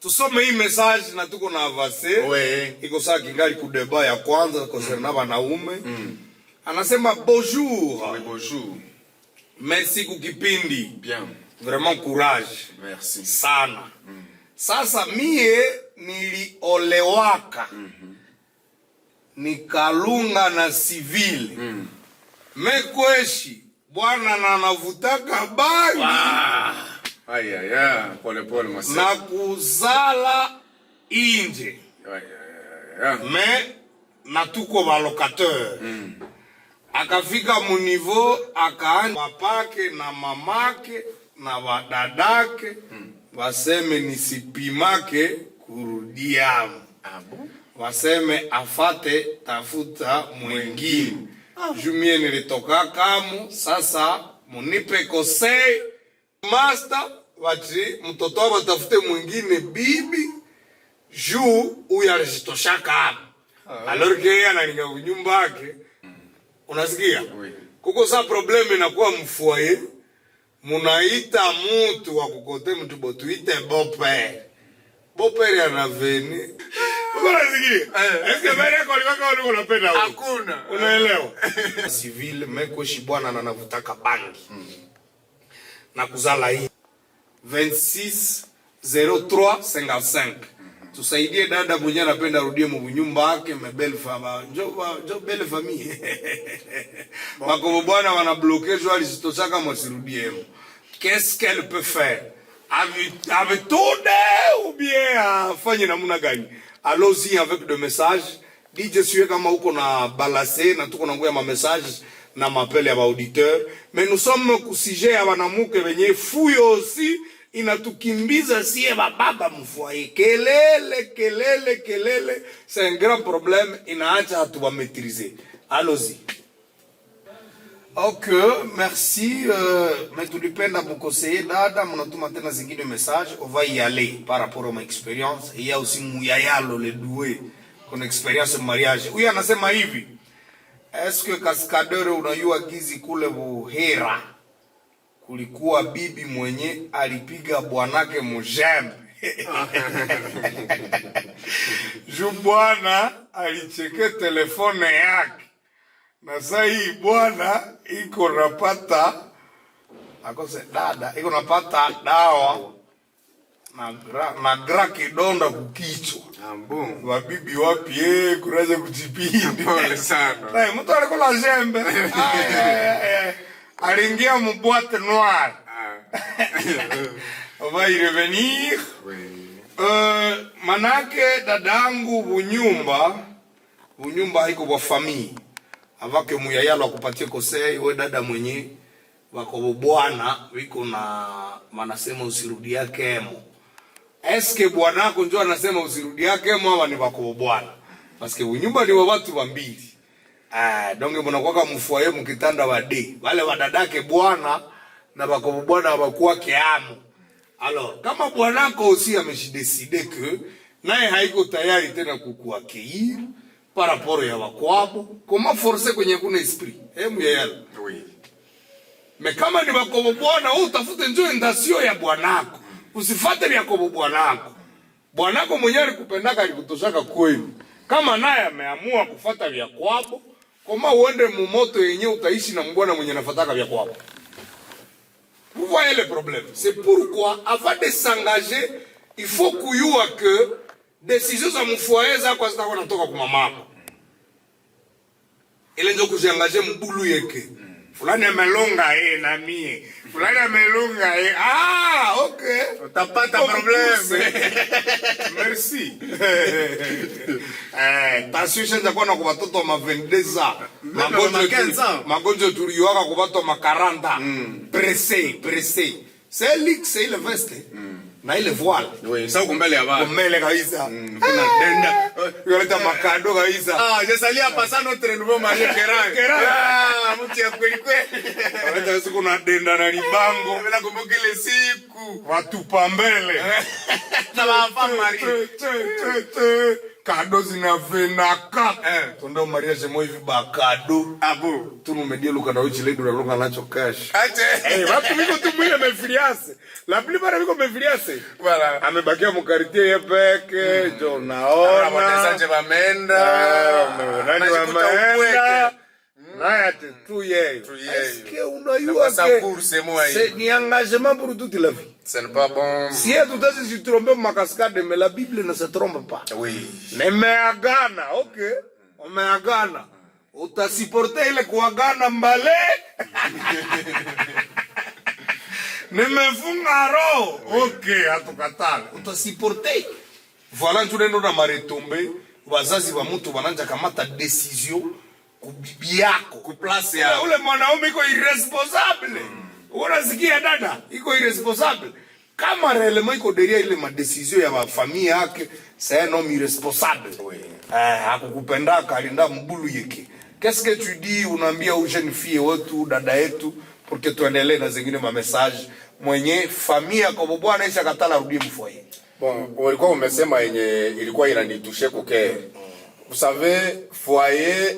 Tusome hii message na tuko na avance. Ouais. Iko saa kingali ku deba ya kwanza concernant wanaume. Anasema bonjour. Oui, bonjour. Merci kukipindi. Bien. Vraiment courage. Merci. Sana. Sasa mie niliolewaka. Nikalunga na civil. Mekweshi bwana na navutaka bangi. Ay, ay, ay. Pole pole masi. Na kuzala inje. Ay, ay, ay. Mais na tuko ba locateur. Akafika mu niveau akaanza papake na mamake na wadadake waseme nisipimake kurudiamu. Abo? Waseme afate tafuta mwingine. Jumie nilitoka kamu, sasa munipe kosei. Master, wati mtoto wao tafute mwingine bibi. Juu uya alijitoshaka hapo. Alors que yeye analinga nyumba yake. Unasikia? Kuko sa probleme inakuwa mfoyer. Munaita mtu wa kukote mtu botuite beau-père. Beau-père anaveni. Unasikia? Eske bale yako alikuwa unapenda huko? Hakuna. Unaelewa? Civil mekweshi bwana na anavutaka bangi. Na kuzala hii 260355. Tusaidie dada mwenye anapenda rudie mu nyumba yake mebel fama. Jo belle famille. Bako bwana wana bloquer jo alisitoshaka mwasirudie. Qu'est-ce qu'elle peut faire? Avec tout ou bien afanye namuna gani? Allons-y avec des messages. DJ suye kama uko na balase na tuko na ngoya ma message na mapele ya auditeur. Mais nous sommes ku sujet ya banamuke benye fuyo aussi inatukimbiza sie baba mfoyer. Kelele. C'est un grand problème, inaacha hatuwa maîtriser. Allons-y. Ok, merci. Mais tulipenda mukoseye dada, munatuma tena zingine message. On va y aller par rapport à ma expérience. Il y a aussi Muyayalo le doué, qu'on expérience mariage. Oui, anasema hivi. Est-ce que kaskadere unayua gizi kule Buhera kulikuwa bibi mwenye alipiga bwanake mujembe? Ju bwana alicheke telefone yake. Na saa hii bwana iko napata akose dada iko napata dawa na gra kidonda kukichwa. Ambo. Wabibi wapi kuraje kujipindi. Pole sana. Na mtu alikola jembe. Aliingia mu boîte noire. On va y revenir. Oui. Manake dadangu bunyumba haiko kwa famille. Avake Muyayalo akupatie kosei we dada mwenye wako bwana wiko na manasema usirudi yake emo. Eske bwanako njoo anasema usirudi yake emo ama ni wako bwana? Paske unyumba ni wa watu wambili. Donge mnakuwa mfuaye mkitanda wade. Wale wadadake bwana na wako bwana wakuwa keamo. Alors, kama bwanako aussi ameshideside que naye haiko tayari tena kukuakeir par rapport ya wakwabo, comment forcer kwenye kuna esprit? Muyayalo. Oui. Mais kama ni wako bwana, utafute njoo ndasio ya bwanako. Usifate vya kwa bwanako. Bwanako mwenyewe alikupendaka alikutoshaka kwenu. Kama naye ameamua kufuata vya kwabo, kama uende mumoto yenye utaishi na mbwana mwenye nafataka vya kwabo. Vous voyez le problème. C'est pourquoi avant de s'engager, il faut kuyua que décision za mfoyer za kwa zitakuwa natoka kwa mamako. Ile ndio kujiangaje mbulu yake. Fulani amelonga na mie. Fulani amelonga okay. Utapata problème. Merci. Tasio shanja kwa na kwa watoto wa 22 ans. Magonjwa tuliwaka kwa watu wa 40. Pressé. C'est lick, c'est le veste. Na ile voile. Oui, ça kumbele ya baba. Kumbele kabisa. Kuna denda. Yoleta makado kabisa. Je salue à passer notre nouveau marié Keran. Mtu ya kweli kweli. Yoleta siku na denda na libango. Mimi nakumbuka ile siku. Watu pambele. Na baba marié. kado zinavenaka tondo mariage mo hivi ba kado abo tunumedie luka na uchi ledu na luka nacho cash ache watu wiko tu mwile mefiliase la plupart wiko mefiliase voilà amebakia mu quartier yepeke jo naona watesaje bamenda nani wameenda naya tu yeye est-ce que unayua que c'est ni engagement pour toute la vie. Ce n'est pas bon. Si tu t'es si trompé ma cascade, mais la Bible ne se trompe pas. Oui. Nimeagana, okay. Umeagana. Utasupporter ile kuagana mbale. Nimefunga roho. Okay, hatukatala. Utasupporter. Voilà tu neno na maretombe. Wazazi wa mtu wananja kamata decision kubibi yako, kuplace ya ule mwanaume iko irresponsible. Unasikia dada? Iko irresponsible. Kama réellement iko derrière ile ma décision ya ma famille yake, c'est un homme irresponsable. Oui. Hakukupenda kalinda mbulu yeke. Qu'est-ce que tu dis unaambia au jeune fille wetu dada yetu pour que tuendelee na zingine ma message mwenye familia kwa bwana aisha katala rudie mfoye. Bon, ulikuwa umesema yenye ilikuwa inanitushe kuke. Vous savez, foyer,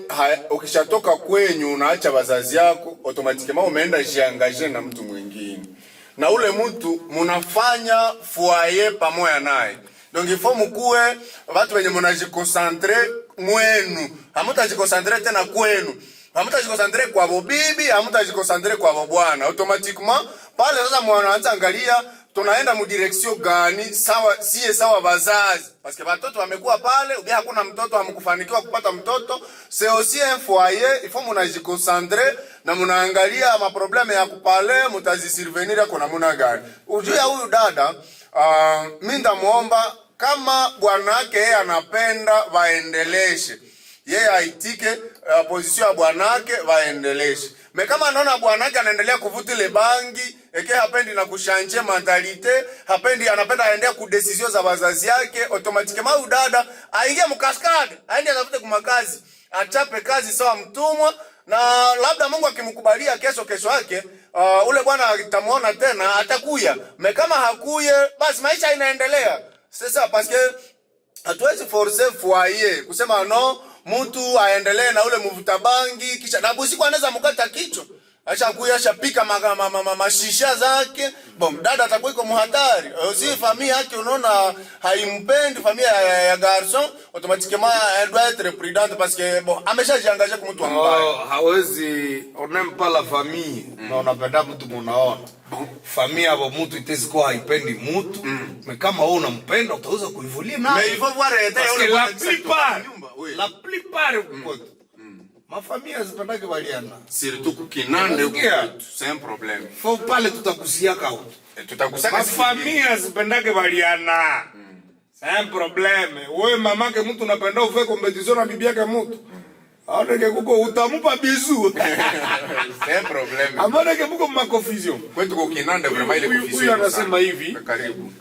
ukishatoka kwenyu unaacha wazazi yako, automatiquement umeenda jiangaje na mtu mwingine. Na ule mtu munafanya foyer pamoja naye. Donc il faut mkuwe watu wenye mnajikosantre mwenu. Hamutajikosantre tena kwenu. Hamutajikosantre kwa bobibi, hamutajikosantre kwa bwana. Automatiquement pale sasa mwana angalia tunaenda mu direction gani sawa siye sawa bazazi parce que watoto wamekuwa pale ubia hakuna mtoto hamkufanikiwa kupata mtoto c'est aussi un foyer il faut mnajikoncentrer na mnaangalia ma problème ya kupale mutazisurvenir kwa namna gani ujue huyu dada mimi ndamuomba kama bwana wake yeye anapenda waendeleshe yeye aitike position ya bwana wake waendeleshe. Mais kama anaona bwana wake anaendelea kuvuta ile bangi, eke hapendi na kushanje mentalite, hapendi anapenda aendea ku decision za wazazi yake, automatiquement udada aingie mkaskade, aende atafute kumakazi, achape kazi sawa mtumwa na labda Mungu akimkubalia kesho yake ule bwana atamuona tena atakuya. Mais kama hakuye basi maisha inaendelea. Sasa parce que hatuwezi forcer foyer kusema no mtu aendelee na ule mvuta bangi kisha na busiku anaweza mkata kichwa acha kuyasha pika mashisha zake bom dada atakuwa iko muhatari si familia yake unaona haimpendi familia ya garçon automatiquement elle doit être prudente parce que bon ameshajiangaje kwa mtu mbaya hawezi on pas la famille na unapenda mtu munaona familia hapo mtu iteziko haipendi mtu mais kama wewe unampenda utaweza kuivulia naye mais il faut voir la plupart ma famille azipendake baliana surtout kukinande c'est un problème faut parler tutakusia kautu tutakusaka ma famille azipendake baliana c'est un problème wewe mamake mtu unapenda ufe competition na bibi yake mtu aoneke kuko utamupa bizu c'est un problème aoneke kuko ma confusion kwetu kukinande vraiment ile confusion huyu anasema hivi karibu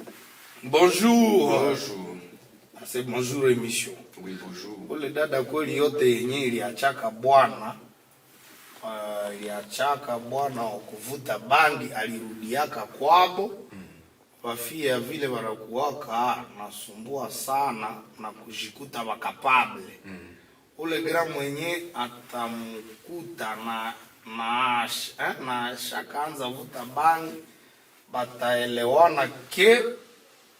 bonjour c'est bonjour émission. Oui, bonjour. Ule dada kweli yote yenye iliachaka bwana kuvuta bangi alirudiaka kwabo wafia vile wanakuwaka nasumbua sana na kujikuta wakapable ule gra mwenye atamkuta na shakaanza vuta bangi bataelewana ke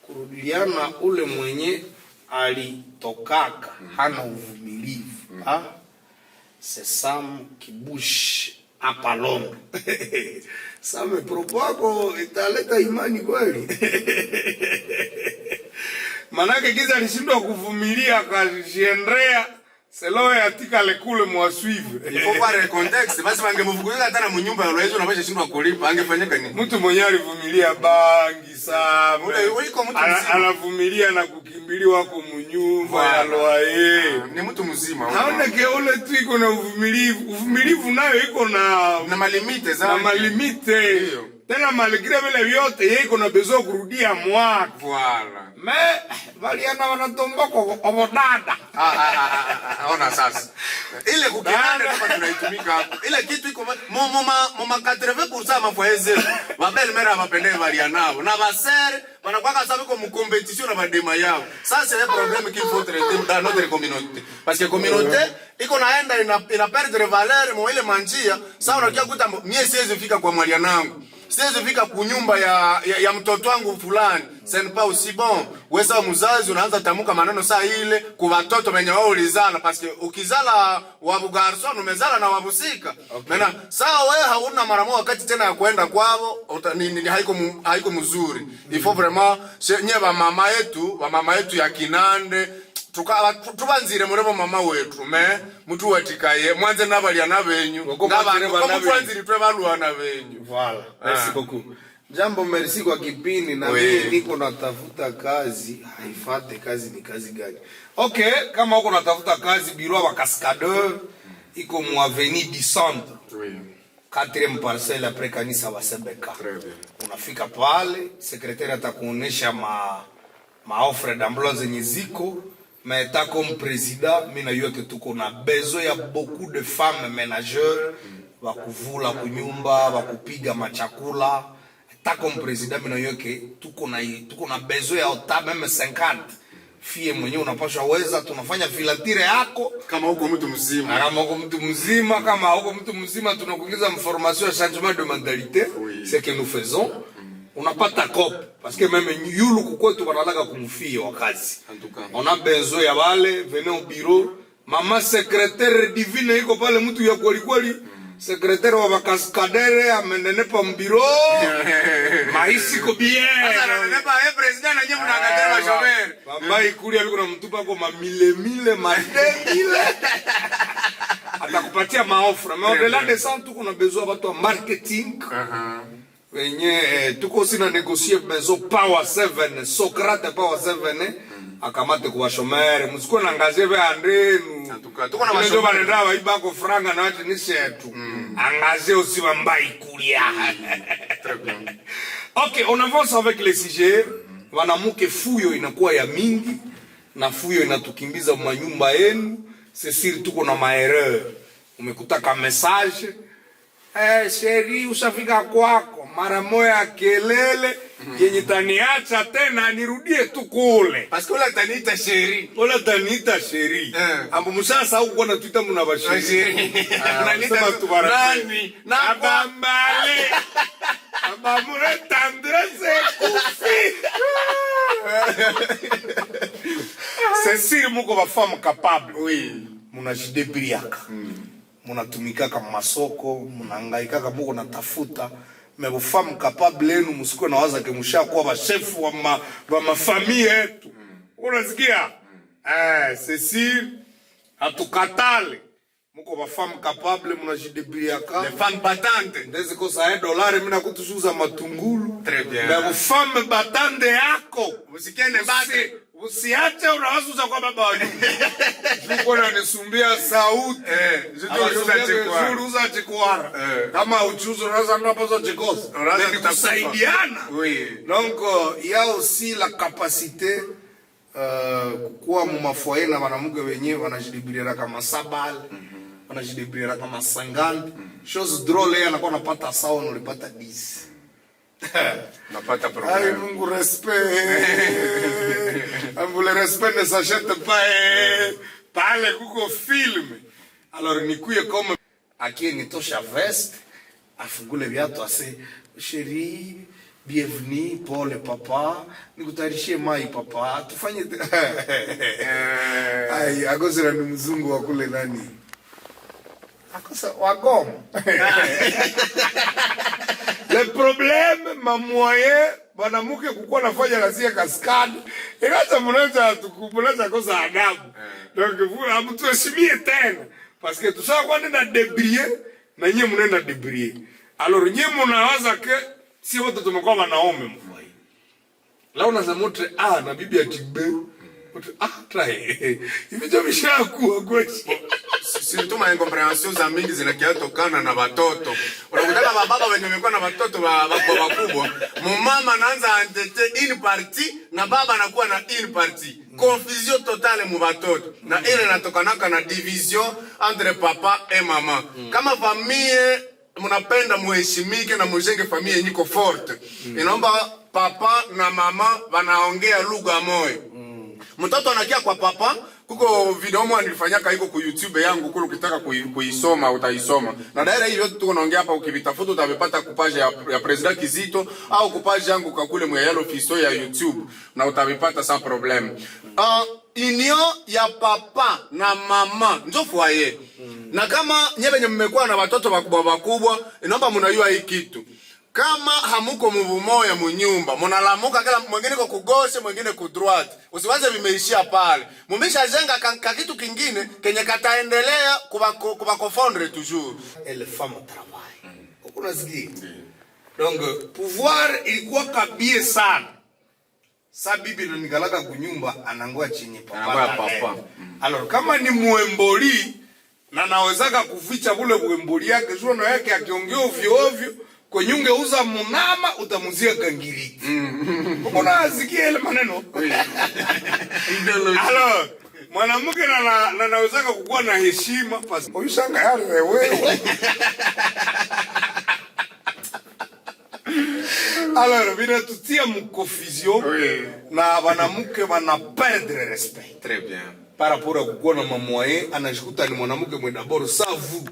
kurudiana ule mwenye alitokaka hana uvumilivu c'est Sam Kibush hapa Londres. Sam propo wako italeta imani kweli. Manake kiza alishindwa kuvumilia akajiendea selo ya tika lekule mwasuive. Il faut voir le contexte. Basi wangemfukuza hata na mnyumba yule unaweza shindwa kulipa angefanyika nini? Mtu mwenyewe alivumilia bangi sana. Ule uliko mtu mzima. Anavumilia na kukimbiliwa kwa mnyumba ya loaye. Ni mtu mzima. Haona ke ule tu iko na uvumilivu. Uvumilivu nayo iko na malimite za. Na malimite. Tena malgré vile vyote yeye kuna besoin kurudia mwaka. Voilà. Mais valiana wanatomba kwa obodada. Ona sasa. Ile kukinana kama tunaitumika hapo. Ile kitu iko mama 80% mafoyeze. Babel mera bapende valiana. Na basere wanakuwa sababu kwa competition na badema yao. Sasa c'est problème qu'il faut traiter dans notre communauté. Parce que communauté iko naenda ina perdre valeur mo ile manjia. Sasa unakia kuta mie siwezi fika kwa mwalia nangu. Siwezi fika kunyumba ya mtoto wangu fulani. C'est pas aussi bon. Wewe sawa mzazi unaanza tamuka maneno saa ile kwa watoto wenye wao ulizala parce que ukizala wabu garson umezala na wabusika. Okay. Maana sawa wewe hauna mara moja wakati tena ya kwenda kwao haiko mzuri. Il faut vraiment nyeba mama yetu ya Kinande tubanzire murebo mama wetu mutu watikaye mwanze nabaliana benyu n'abantu ko mutwanzire twe baluana benyu. Voilà. Merci beaucoup. Jambo, merci kwa kipindi na mimi niko natafuta kazi. Haifate kazi ni kazi gani? Okay, kama uko natafuta kazi bureau wa Cascadeur iko mu avenue du Centre. Oui. 4e parcelle après kanisa wa Sebeka. Très bien. Unafika pale, secrétaire atakuonesha ma offre d'emploi zenye ziko. Mais ta comme président, mimi najua que tuko na besoin ya beaucoup de femmes ménageurs wa kuvula kunyumba, wa kupiga machakula. Ta comme président, mimi najua que tuko na besoin ya ota même 50. Fie mwenyewe unapaswa weza, tunafanya filatire yako kama huko mtu mzima. Kama huko mtu mzima, kama huko mtu mzima tunakuingiza formation ya changement de mentalité, oui. C'est que nous faisons. Unapata cop parce que même yulu kukwetu wanataka kumfia wakazi. On a besoin ya wale venez au bureau. Mama secrétaire divine iko pale mtu ya kweli. Secrétaire wa Cascadere amenenepa mbiro. Maisi ko bien. Sasa ananenepa president na nyinyi mnaangalia mashomer. Mama ikuli aliko na mtupa kwa mamile mademile. Atakupatia maofra. Mais au-delà de ça tu kuna besoin watu wa marketing. Wenye tuko sina négocier maison Power 7 Socrate Power 7 akamate kwa shomere msiko na ngaze be andenu tuko na mashomo banenda wa ibako franga na watu ni shetu angaze usiwa mbai kulia. Très bien. OK, on avance avec les sujets. Wanamuke fuyo inakuwa ya mingi na fuyo inatukimbiza manyumba yenu. C'est sûr tuko na maerreur. Umekuta ka message sheri ushafika kwako mara moja kelele yenye taniacha tena nirudie tu kule parce que la tanita sheri ambo musasa au kwa tuita mna basheri analita nani na bambale abamure tendresse kufi. C'est sûr muko ba femme capable, oui, munajidebiriaka. Munatumika kama masoko, munahangaika kama muko natafuta, mais femme capable lenu msiko na waza ke mshakuwa ba chef wa mafamilia yetu. Unasikia? C'est sûr, atukatale. Muko ba femme capable munajidebiriaka. Les femmes battantes. Ndezi ko $1 mimi nakutusuza matungulu. Très bien. Mais femme battante yako, usikene bate. Usiache unawasuza kwa baba wa nyumba. Juko na nisumbia sauti. Zuruza chikuara. Kama uchuzo unaza napoza chikosa. Ni kusaidiana. Oui. Donc, il y a aussi la capacité kukuwa mumafoye na wanamuke wenyewe wanajidibirira kama sabal. Wanajidibirira kama sangandi. Chose drôle anakuwa napata sawa na ulipata 10. Napata problème. Ay, Mungu respect. Le respect ne s'achète pas. Pale kuko film. Alors nikuye comme akie nitosha veste, afungule viatu ase chérie, bienvenue pole papa, nikutarishie mai papa, tufanye ay agozera ni mzungu wa kule nani? Akosa wagom. Le problème ma moyen banamuke kukuwa nafanya kazi ya Cascade ikaza mnaanza kosa adabu. Donc vous amtuheshimie tena parce que tout ça kwa nenda débrier na nyinyi mnaenda débrier. Alors nyinyi mnawaza ke si wote tumekuwa wanaume mfai. Là unasema mtu na bibi atibe. Try. Hivi ndio vishakuwa kwetu. Surtout ma incomprehension za mingi zinakiatokana na watoto. Unakutana baba wenye wamekuwa na watoto wakubwa, mama anaanza entete une partie na baba anakuwa na une partie. Confusion totale mu watoto. Na ile inatokanaka na division entre papa et mama. Kama famille mnapenda muheshimike na mujenge familia yenye forte. Inaomba papa na mama wanaongea lugha moja. Mtoto anakia kwa papa, kuko video moja nilifanyaka iko ku YouTube yangu, kule ukitaka kuisoma utaisoma. Na daira hiyo tuko naongea hapa, ukivitafuta utavipata ku page ya President Kizito au ku page yangu kakule Muyayalo Fisto ya YouTube na utavipata sans problème. Union ya papa na mama ndio foyer. Na kama nyewe mmekuwa na watoto wakubwa, inaomba mnajua hii kitu. Kama hamuko muvumoya munyumba, munalamuka kila mwingine kwa kugoshe, mwingine kudroite. Usiwaze vimeishia pale. Mumesha jenga kitu kingine kenye kataendelea kuba confondre toujours. Et les femmes travaillent. Ukuna sikia. Donc pouvoir ilikuwa kabie sana. Sa bibi ndo nikalaka kunyumba anangoa chini papa. Alors kama ni muemboli na nawezaka kuficha bule muemboli yake, sio yake akiongea ovyo ovyo. Kwenye ungeuza munama utamuzia gangiriti. Mbona asikia ile maneno? Alors, mwanamke na nawezaka kukuwa na heshima pasi. Uyishanga yale wewe. Alors, vina tutia mu confusion na wanamke wana perdre respect. Très bien. Par rapport à kukuwa na mamoye anajikuta ni mwanamke mwe d'abord sans vous.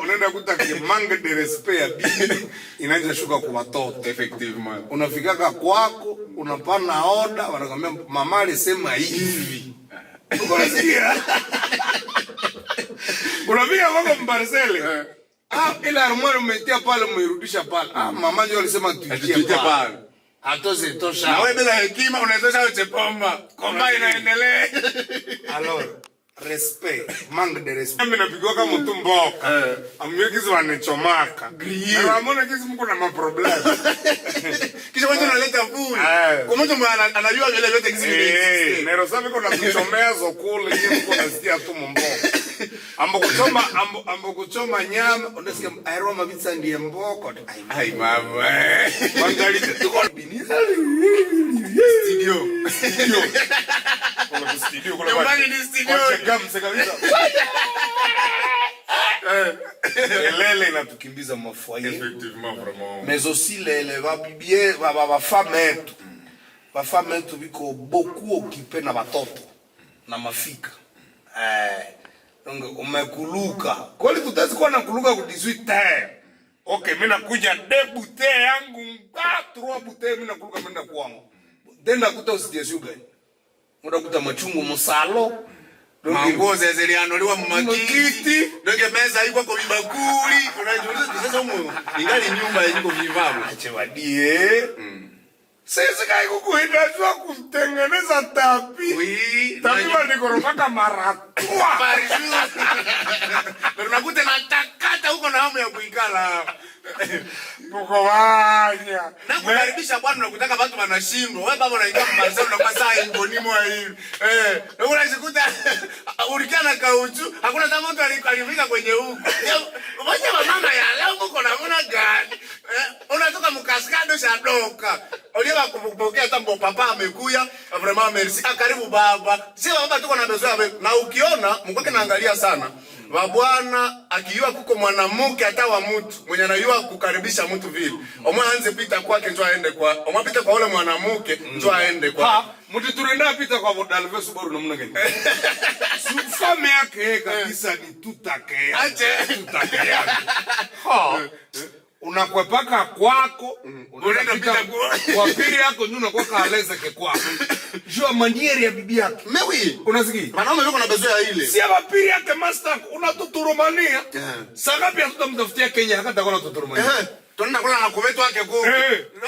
Unaenda kuta manque de respect ya bibi inaanza shuka kwa watoto. Effectivement. Unafikaka kwako, unapana oda, wanakwambia mama alisema hivi. Unasikia? Unafika kwako mbarsele. Ile armoire umetia pale umeirudisha pale. Mama ndio alisema tuitie pale. Atoze tosha. Na wewe bila hekima unaweza uchepomba. Komba inaendelea. Alors respect, manque de respect. Mimi napigwa kama mtu mboka. Amyekizi wanachomaka. Na amona kizi mko na maproblem. Kisha watu wanaleta vuli. Kwa mtu anajua vile vyote kizi vile. Nero sabe kuna kuchomea zokule hiyo mko nasikia tu mboka. Ambo kuchoma nyama, unasikia aroma bitsa ndiye mboko. Ai mama. Mandali tuko binisa. Studio. Studio kule kwa gamse kabisa. Elele inatukimbiza mafoyer. Effectivement vraiment. Mais aussi les babibie ba femme tu. Ba femme tu biko beaucoup occupé na batoto na mafika. Donc umekuluka. Kwani tutazi kuwa na kuluka ku 18h. Okay, mimi nakuja 2 bouteilles yangu, 3 bouteilles mimi nakuluka mimi kwangu. Tenda kuta usijeshugha. Muda kuta machungu musalo. Mango ziliandoliwa mmakiti. Ndio meza iko kwa vibakuli. Unajiuliza sasa huko ingali nyumba iko vivabu. Ache wadie. Sisi kai kukuenda jua kutengeneza tapi. Oui. Tapi walikorofaka maratua. Bariju. Unakuta natakata huko na hamu ya kuikala. Tuko wanya. Na kukaribisha bwana unakutaka watu wanashindwa. Wewe baba unaingia mbazao unapasa ingoni mwa hivi. Na unajikuta ulikana kauchu, hakuna hata mtu alifika kwenye huko. Wacha mama ya leo uko na mwana gani? Unatoka mkaskado shadoka. Oliwa kupokea hata mbo papa amekuya, vraiment merci. Karibu baba. Sio baba tuko na besoin na ukiona mkoke naangalia sana. Babwana akijua kuko mwanamke hata wa mtu mwenye anajua kukaribisha mtu vile. Omwe anze pita kwake njoo aende kwa. Omwe pita kwa ule mwanamke njoo aende kwa. Mtu turenda pita kwa Dalve Subaru namna gani? Fame yake kabisa ni tutake. Aje tutake yake. Unakwepaka kwako, unaenda pita kwa pili yako ndio unakuwa kaleza ke kwako. Jua manieri ya bibi yake. Mewi, unasikia? Wanaume wako na besoin ya ile. Si aba pili yake master unatuturumania. Sasa pia tutamtafutia Kenya hata kwa tuturumania. Tunaenda kula na kuvetu wake kwa.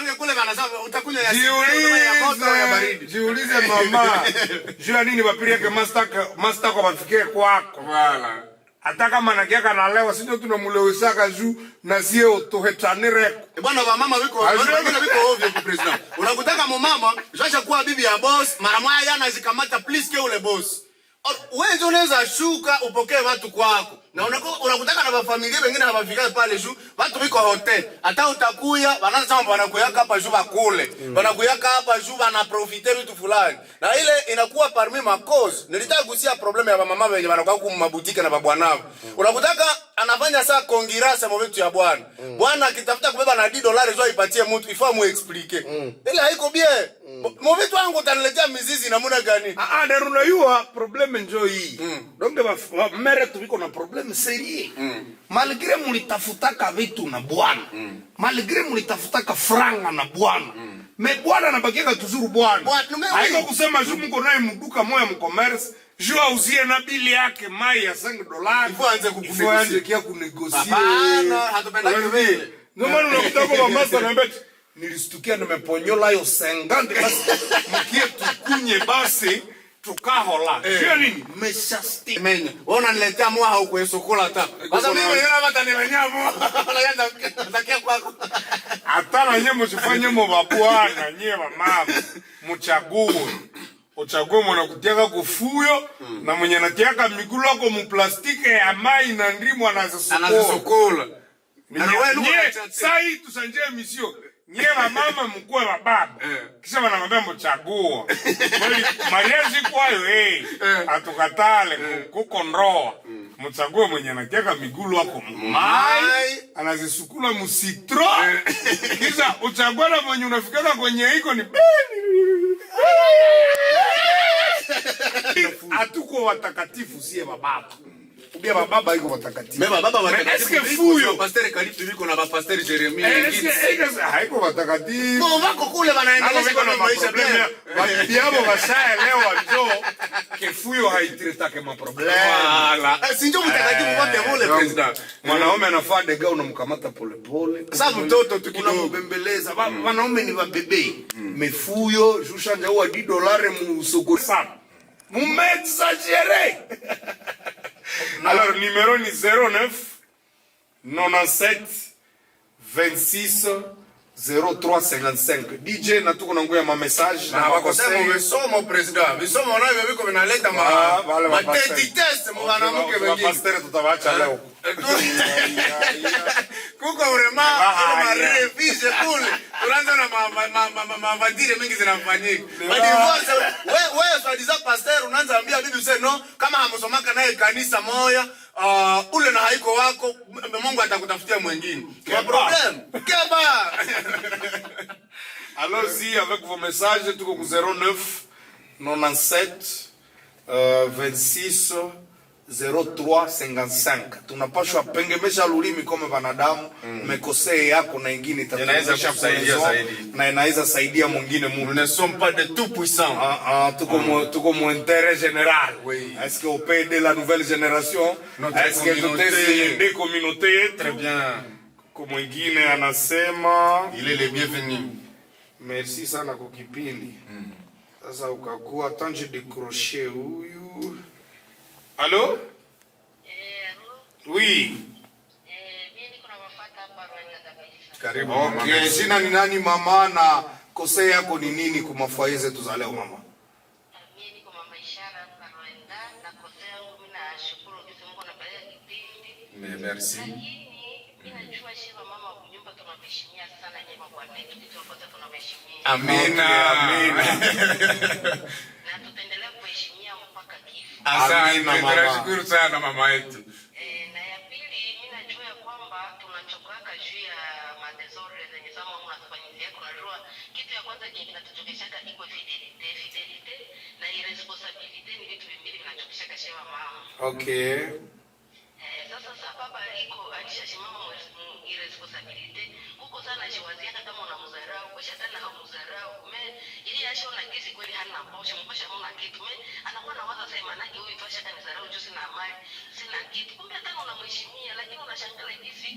Ndio kule kanasema utakunywa ya moto ya baridi. Jiulize mama. Jua nini bapili yake master kwa bafikie kwako. Wala. Hata kama nakiaka na leo sio tunamulewesaka juu na sio tohetanire. Bwana wa mama wiko ovyo kwa president. Unakutaka mama jasha kuwa bibi ya boss, mara moja yana zikamata please ke ule boss. Wewe ndio unaweza shuka upokee watu kwako. Na unakutaka na familia wengine hawafika pale juu, watu biko hotel. Hata utakuya, wanaanza kama wanakuyaka hapa juu bakule. Wanakuyaka hapa juu bana profiter vitu fulani. Na ile inakuwa parmi ma cause. Nilitaka kusia problem ya mama wenye wanakuwa huko mabutike na babwanao. Unakutaka anafanya saa kongirasa mwa vitu ya bwana. Bwana akitafuta kubeba na $10 zao ipatie mtu, ifaa mu explique. Ile haiko bien. Mwa vitu wangu utaniletea mizizi namna gani? Ndaruna yua problem njoo hii. Donc mere tubiko na problem sérieux. Malgré mulitafutaka vitu na bwana. Malgré mulitafutaka franga na bwana. Me bwana anabakiaka tuzuru bwana. Haiko kusema juu mko naye mduka moya mcommerce, juu auzie na bili yake mai ya $5. Ifo anze kia kunegosie. Hapana, hatupenda vile. Ndio maana unakuta kwa mama na mbeti nilistukia nimeponyola hiyo 50 basi mkie tukunye basi tukahola. Sio nini? Meshasti. Wewe unaniletea mwa huko sokola hata. Sasa mimi niona hata nimenyamo. Naanza natakia kwako. Hata na nyinyi msifanye mbabwana nyinyi mama. Mchague. Uchague mwana kutiaka kufuyo na mwenye natiaka migulu yako mu plastiki ya mai na ndimu anazisokola. Sai tusanje misio. Nye wa mama mkwe wa baba. Kisha wanamwambia mchagua. Kweli mariaji kwayo atukatale kuko ndoa. Mchague mwenye anataka migulu wako mai anazisukula musitro. Kisha uchague na mwenye unafikaka kwenye hiko ni hatuko watakatifu sie baba. Ubia baba iko watakatifu. Mema baba watakatifu. Eske fuyo pasteur Kalipto biko na pasteur Jeremia. Eske haiko watakatifu. Bo wako kule wanaendelea kwa maisha bia. Biabo basaya leo njoo kefuyo haitretake ma problem. Wala. Si njoo mtakatifu wote mule president. Mwanaume anafaa dega unamkamata pole pole. Sasa mtoto tukibembeleza. Wanaume ni wabebe. Mefuyo jusha njoo $10 musoko sana. Mumexagere. Alors, numéro ni 09 97 26 0355. DJ na tuko na nguya ma message na wakosema visomo president. Visomo navyo viko vinaleta ma test mwanamke wengine. Pasteur tutawaacha leo. Kuko urema ma refise kule. Tunaanza na mavadire mingi zinafanyika. Divorce wewe swadiza pasteur unaanza ambia bibi useme no kama hamsomaka naye kanisa moya ule na haiko wako Mungu atakutafutia mwingine. Kwa problem. Keba. Allons-y avec vos messages tuko ku 09 97 26 0355. Tunapashwa pengemesha lulimi kama wanadamu, mekosea yako na ingine inaweza kusaidia zaidi. Na inaweza saidia mwingine mtu. Nous ne sommes pas de tout puissants. Tuko mu intérêt général. Oui. Est-ce que au pays de la nouvelle génération, est-ce que tout est des communautés très bien. Kwa mwingine anasema il est le bienvenu. Merci sana kwa kipindi. Sasa ukakuwa tanje de crochet huyu. Allô? Allô? Oui. Mimi niko na wafata hapa Rwanda kabisa. Karibu. Okay, jina ni nani mama na kosea yako ni nini kwa mafua zetu za leo mama? Mimi niko mama Ishara hapa Rwanda na kosea yangu mimi nashukuru kwa Mungu na baraka kipindi. Merci. Mimi najua shiba mama wa nyumba tunaheshimia sana nyema kwa nini tunapote tunaheshimia. Amina. Amina. Na tutaendelea kuheshimia mpaka kifo. Asante, tunashukuru sana mama yetu. Na ya pili mimi najua kwamba tunachoka juu ya madesordre zenye zama mnafanyia kunajua kitu ya kwanza kinachotokeshaka iko fidelite na irresponsibility ni vitu vimbili vinachotokeshaka shewa mama. Okay. Sasa baba iko alishashimama irresponsibility huko sana jiwazia kama unamdharau kwa shetani haumdharau ili ashona gizi kweli hana posho mposha mna kitu anakuwa na waza sema nake huyu fasha kanidharau juu sina amani sina kitu kumbe hata unamheshimia lakini unashangaa gizi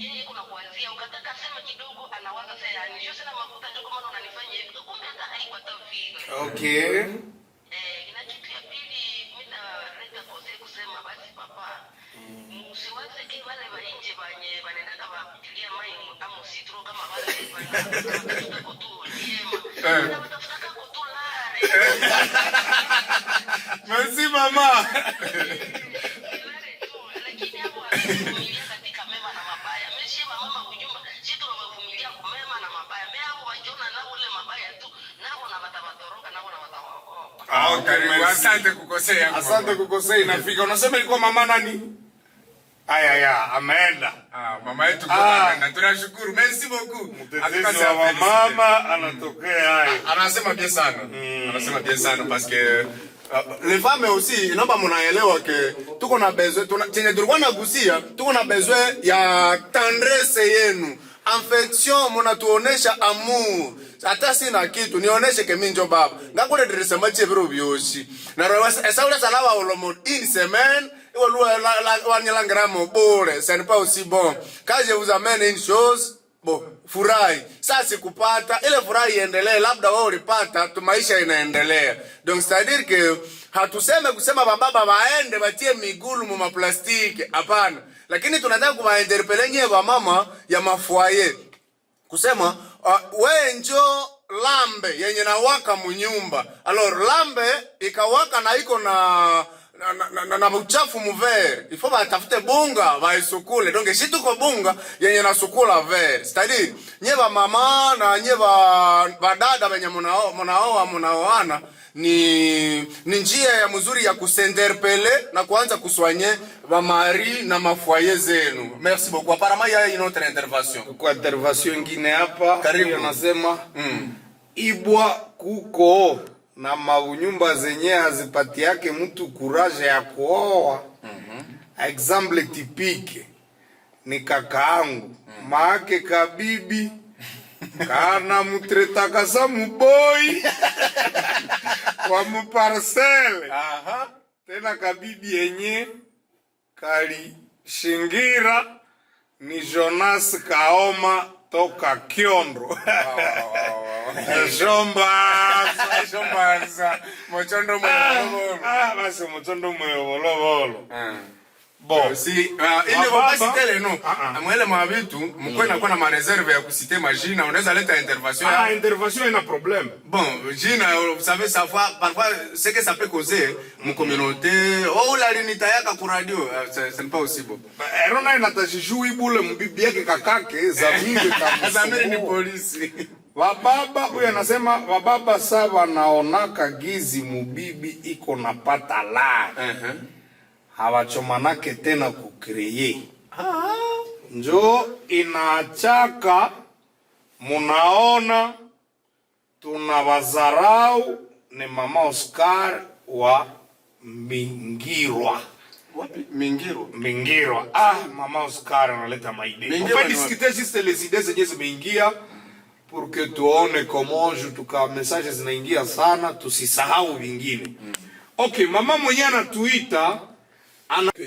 yeye kuna kuanzia ukataka sema kidogo anawaza sasa yani sio sina mafuta ndio kama unanifanyia hivi kumbe hata haipata vile. Okay. Ina kitu ya pili mimi na reka kose kusema basi papa usiwaze ki wale wa nje banye wanaenda kupitia mai ama sitro kama wale wanaenda kutu yema. Wanataka kutulare. Merci mama. Lakini hapo wanavumilia katika mema na mabaya. Mimi si mama kujumba, si tunavumilia kwa mema na mabaya. Mimi hapo wajiona na ule mabaya tu, nao na watabatoroka nao na watawaokoa. Karibu, asante kukosea. Asante kukosea inafika. Unasema ilikuwa mama nani? Aya, ameenda. Mama yetu kwa na tunashukuru. Merci beaucoup. Mtetezi wa mama anatokea hayo. Anasema bien sana. Anasema bien sana parce que les femmes aussi inaomba mnaelewa ke tuko na besoin chenye tulikuwa nagusia, tuko na besoin ya tendresse yenu. Affection mnatuonesha amour. Hata sina kitu nionyeshe ke mimi ndio baba. Ngakule dirisema chebero byoshi. Na esa ule salava olomo in semaine. Ce n'est pas aussi bon. Quand je vous amène une chose, bon, furahi. Sasa kupata, ile furahi iendelee, labda wao ulipata, maisha inaendelea. Donc c'est-à-dire que hatuseme kusema baba waende batie migulu mu maplastiki, hapana. Lakini tunataka kuwainterpele nye ba mama ya mafoyer. Kusema wewe njoo lambe yenye nawaka munyumba. Alors lambe ikawaka na iko na uchafu muvere. Il faut batafute bunga baisukule. Donc si tuko bunga yenye nasukula vere. C'est-à-dire nye ba mama na nye ba dada benye munaoana ni njia ya mzuri ya kusenderpele na kuanza kuswanye ba mari na mafoyer zenu. Merci beaucoup. Apparemment il y a une autre intervention. Kwa intervention nyingine hapa. Karibu. Anasema ibwa kuko na maunyumba zenye hazipati yake mtu kuraje ya kuoa. Example typique ni kakaangu. Maake kabibi kana mutretaka sa muboi wa muparcele. Tena kabibi yenye kali shingira ni Jonas Kaoma toka Kiondo. Jomba Mochondo mwe. Basi mochondo mwe. Bon, si il ne faut pas citer les noms. Amwele mabitu mko inakuwa na ma réserve ya kusite majina, unaweza leta intervention. Intervention ina problème. Bon, jina vous savez ça parfois ce que ça peut causer mu communauté. Oh la linita yaka ku radio, ce n'est pas aussi bon. Erona inatajijui bule mbibi yake kakake zamiri kama zamiri ni polisi. Wababa huyu anasema wababa saba naonaka gizi mubibi iko napata la. Hawachomanake tena kukreye. Njo inachaka munaona tunawazarau ni mama Oscar wa Mbingirwa. Wapi? Mingiro. Mbingirwa. Mama Oscar analeta maide. On peut discuter juste les idées zenye zimeingia pour que tuone comment tuka message zinaingia sana tusisahau vingine. Okay, mama mwenye anatuita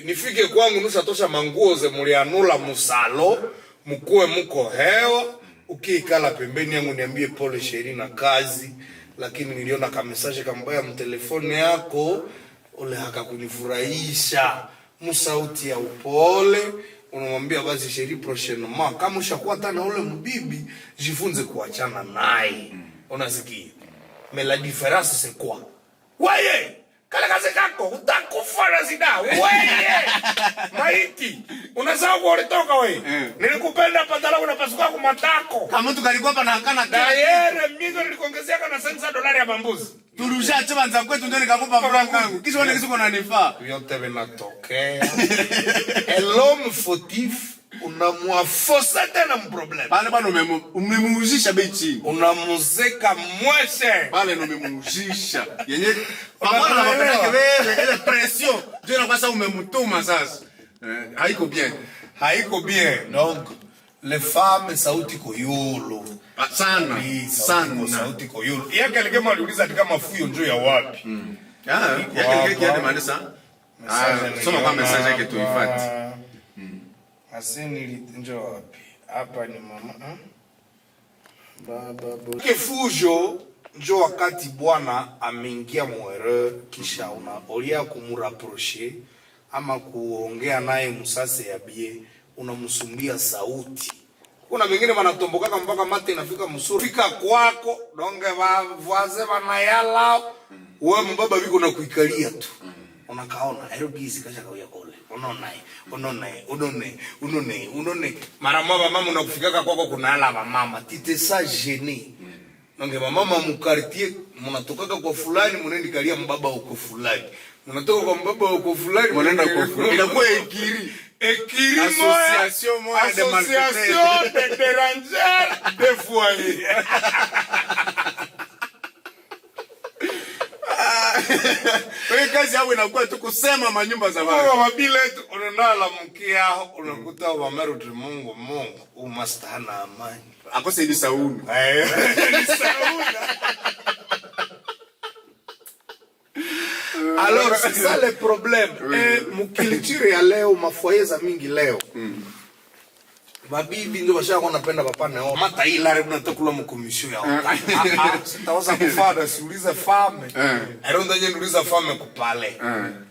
nifike kwangu nusa tosha manguo ze mulianula musalo mkuwe muko hewa ukiikala pembeni yangu niambie pole sheri na kazi, lakini niliona ka message kambaya mtelefoni yako ule haka kunifurahisha musauti ya upole unamwambia basi sheri prochainement kama ushakuwa tena ule mbibi jifunze kuachana naye. Unasikia? Mais la différence c'est quoi? Waye kala kazi kako utakufa na zida wewe maiti unasahau kwa ulitoka wewe. Nilikupenda patala unapasuka kwa matako kama mtu kalikuwa pana kana tayari mizo nilikuongezea kana $5 ya bambuzi turusha chama za kwetu ndio nikakupa franc yangu kisha wale kisiko nanifaa yote vinatokea. L'homme fautif unamwafosa tena mproblema pale bwana umemuuzisha bei chini unamuzeka mweshe pale ndo umemuuzisha yenye pamoja na mapenda wewe ile pression ndio na kwasa umemtuma sasa haiko bien. Donc les femmes sauti koyolo sana sauti koyolo yake alikema aliuliza kama fuyo njoo ya wapi. Yake kia demande ça soma kwa message yake tuifati. Asini njoo wapi? Hapa ni mama. Baba. Kifujo njoo wakati bwana ameingia mwere kisha unaolia kumurapprocher ama kuongea naye musase ya bie unamsumbia sauti. Kuna wengine wanatomboka mpaka mate inafika msuri. Fika kwako donge voisin wanayala wewe mbaba biko na kuikalia tu. Unakaona aerogizi kasha kawia kole. Unone. Mara mama unakufikaka kwako kuna ala mama. Tite sa gêné. Nonge mama mu quartier mnatokaka kwa fulani mnaenda kalia mbaba uko fulani. Mnatoka kwa mbaba uko fulani mnaenda kwa fulani. Inakuwa ekiri association de dérangeurs de foyer. Wewe kazi yako inakuwa tu kusema manyumba za watu. Kwa mabile unaenda mkia unakuta wa meru Mungu umastahana amani. Akose ni Sauli. Ni Sauli. Alors c'est ça le problème. Mukilitire ya leo mafoyeza mingi leo. Mabibi ndio washaka wanapenda papa nao. Mata ila rebu natakula mkomisho yao. Sitaweza kufada siulize fame. Aronda nje niuliza fame kupale.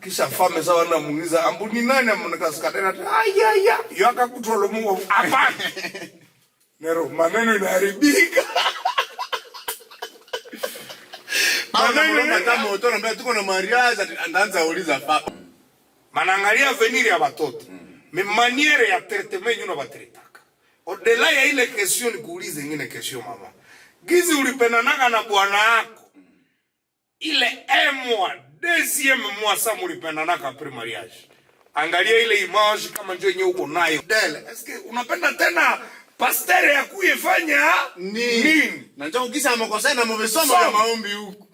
Kisha fame sawa na muuliza ambu ni nani amonakaskatena. Ayaya. Yoka kutolo Mungu hapana. Nero maneno inaharibika. Maneno kama moto na tuko na mariage anaanza uliza papa. Manangalia avenir ya watoto. Mais manière ya traitement nyuna batretaka. Au-delà ya ile question ni kuulize nyingine question mama. Gizi ulipendanaka na bwana yako. Ile mois, deuxième mois sa mulipendanaka après mariage. Angalia ile image kama njoo yenyewe uko nayo. Dele, est-ce que unapenda tena pasteur ya kuyefanya nini? Na njoo kisa amekosa na mvesoma ya maombi huko.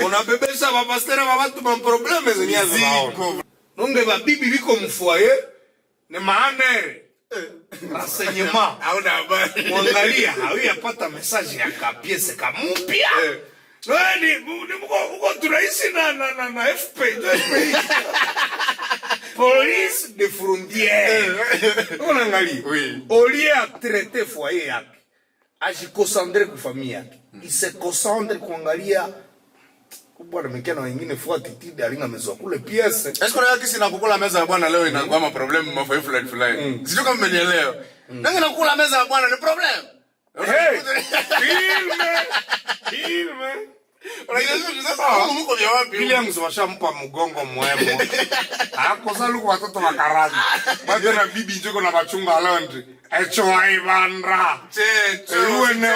Unabebesha ba pasteur ba watu ba problème zenyazo nao. Nonge ba bibi biko mfoyer ne maanere. Renseignement. Hauna habari. Mwangalia hawiyapata message ya kapiese kampya. Nani mko tunaishi na FP. Police de frontière. Unaangalia. Oui. Au lieu à traiter foyer yake, ajikosandre kwa familia yake. Il se concentre kuangalia bwana mekana wengine fuati tidi alinga mezo kule piese. Est-ce que kisi na kukula meza ya bwana leo inakuwa ma problem mafayo fulani. Sijui kama mmenielewa. Nanga nakula meza ya bwana ni problem. Hey. Filme. Unajua sasa mko vya wapi? Williams washampa mgongo mwemo. Akosa luko watoto makarani. Bado na bibi njoko na bachunga laundry. Echo aibandra. Wene.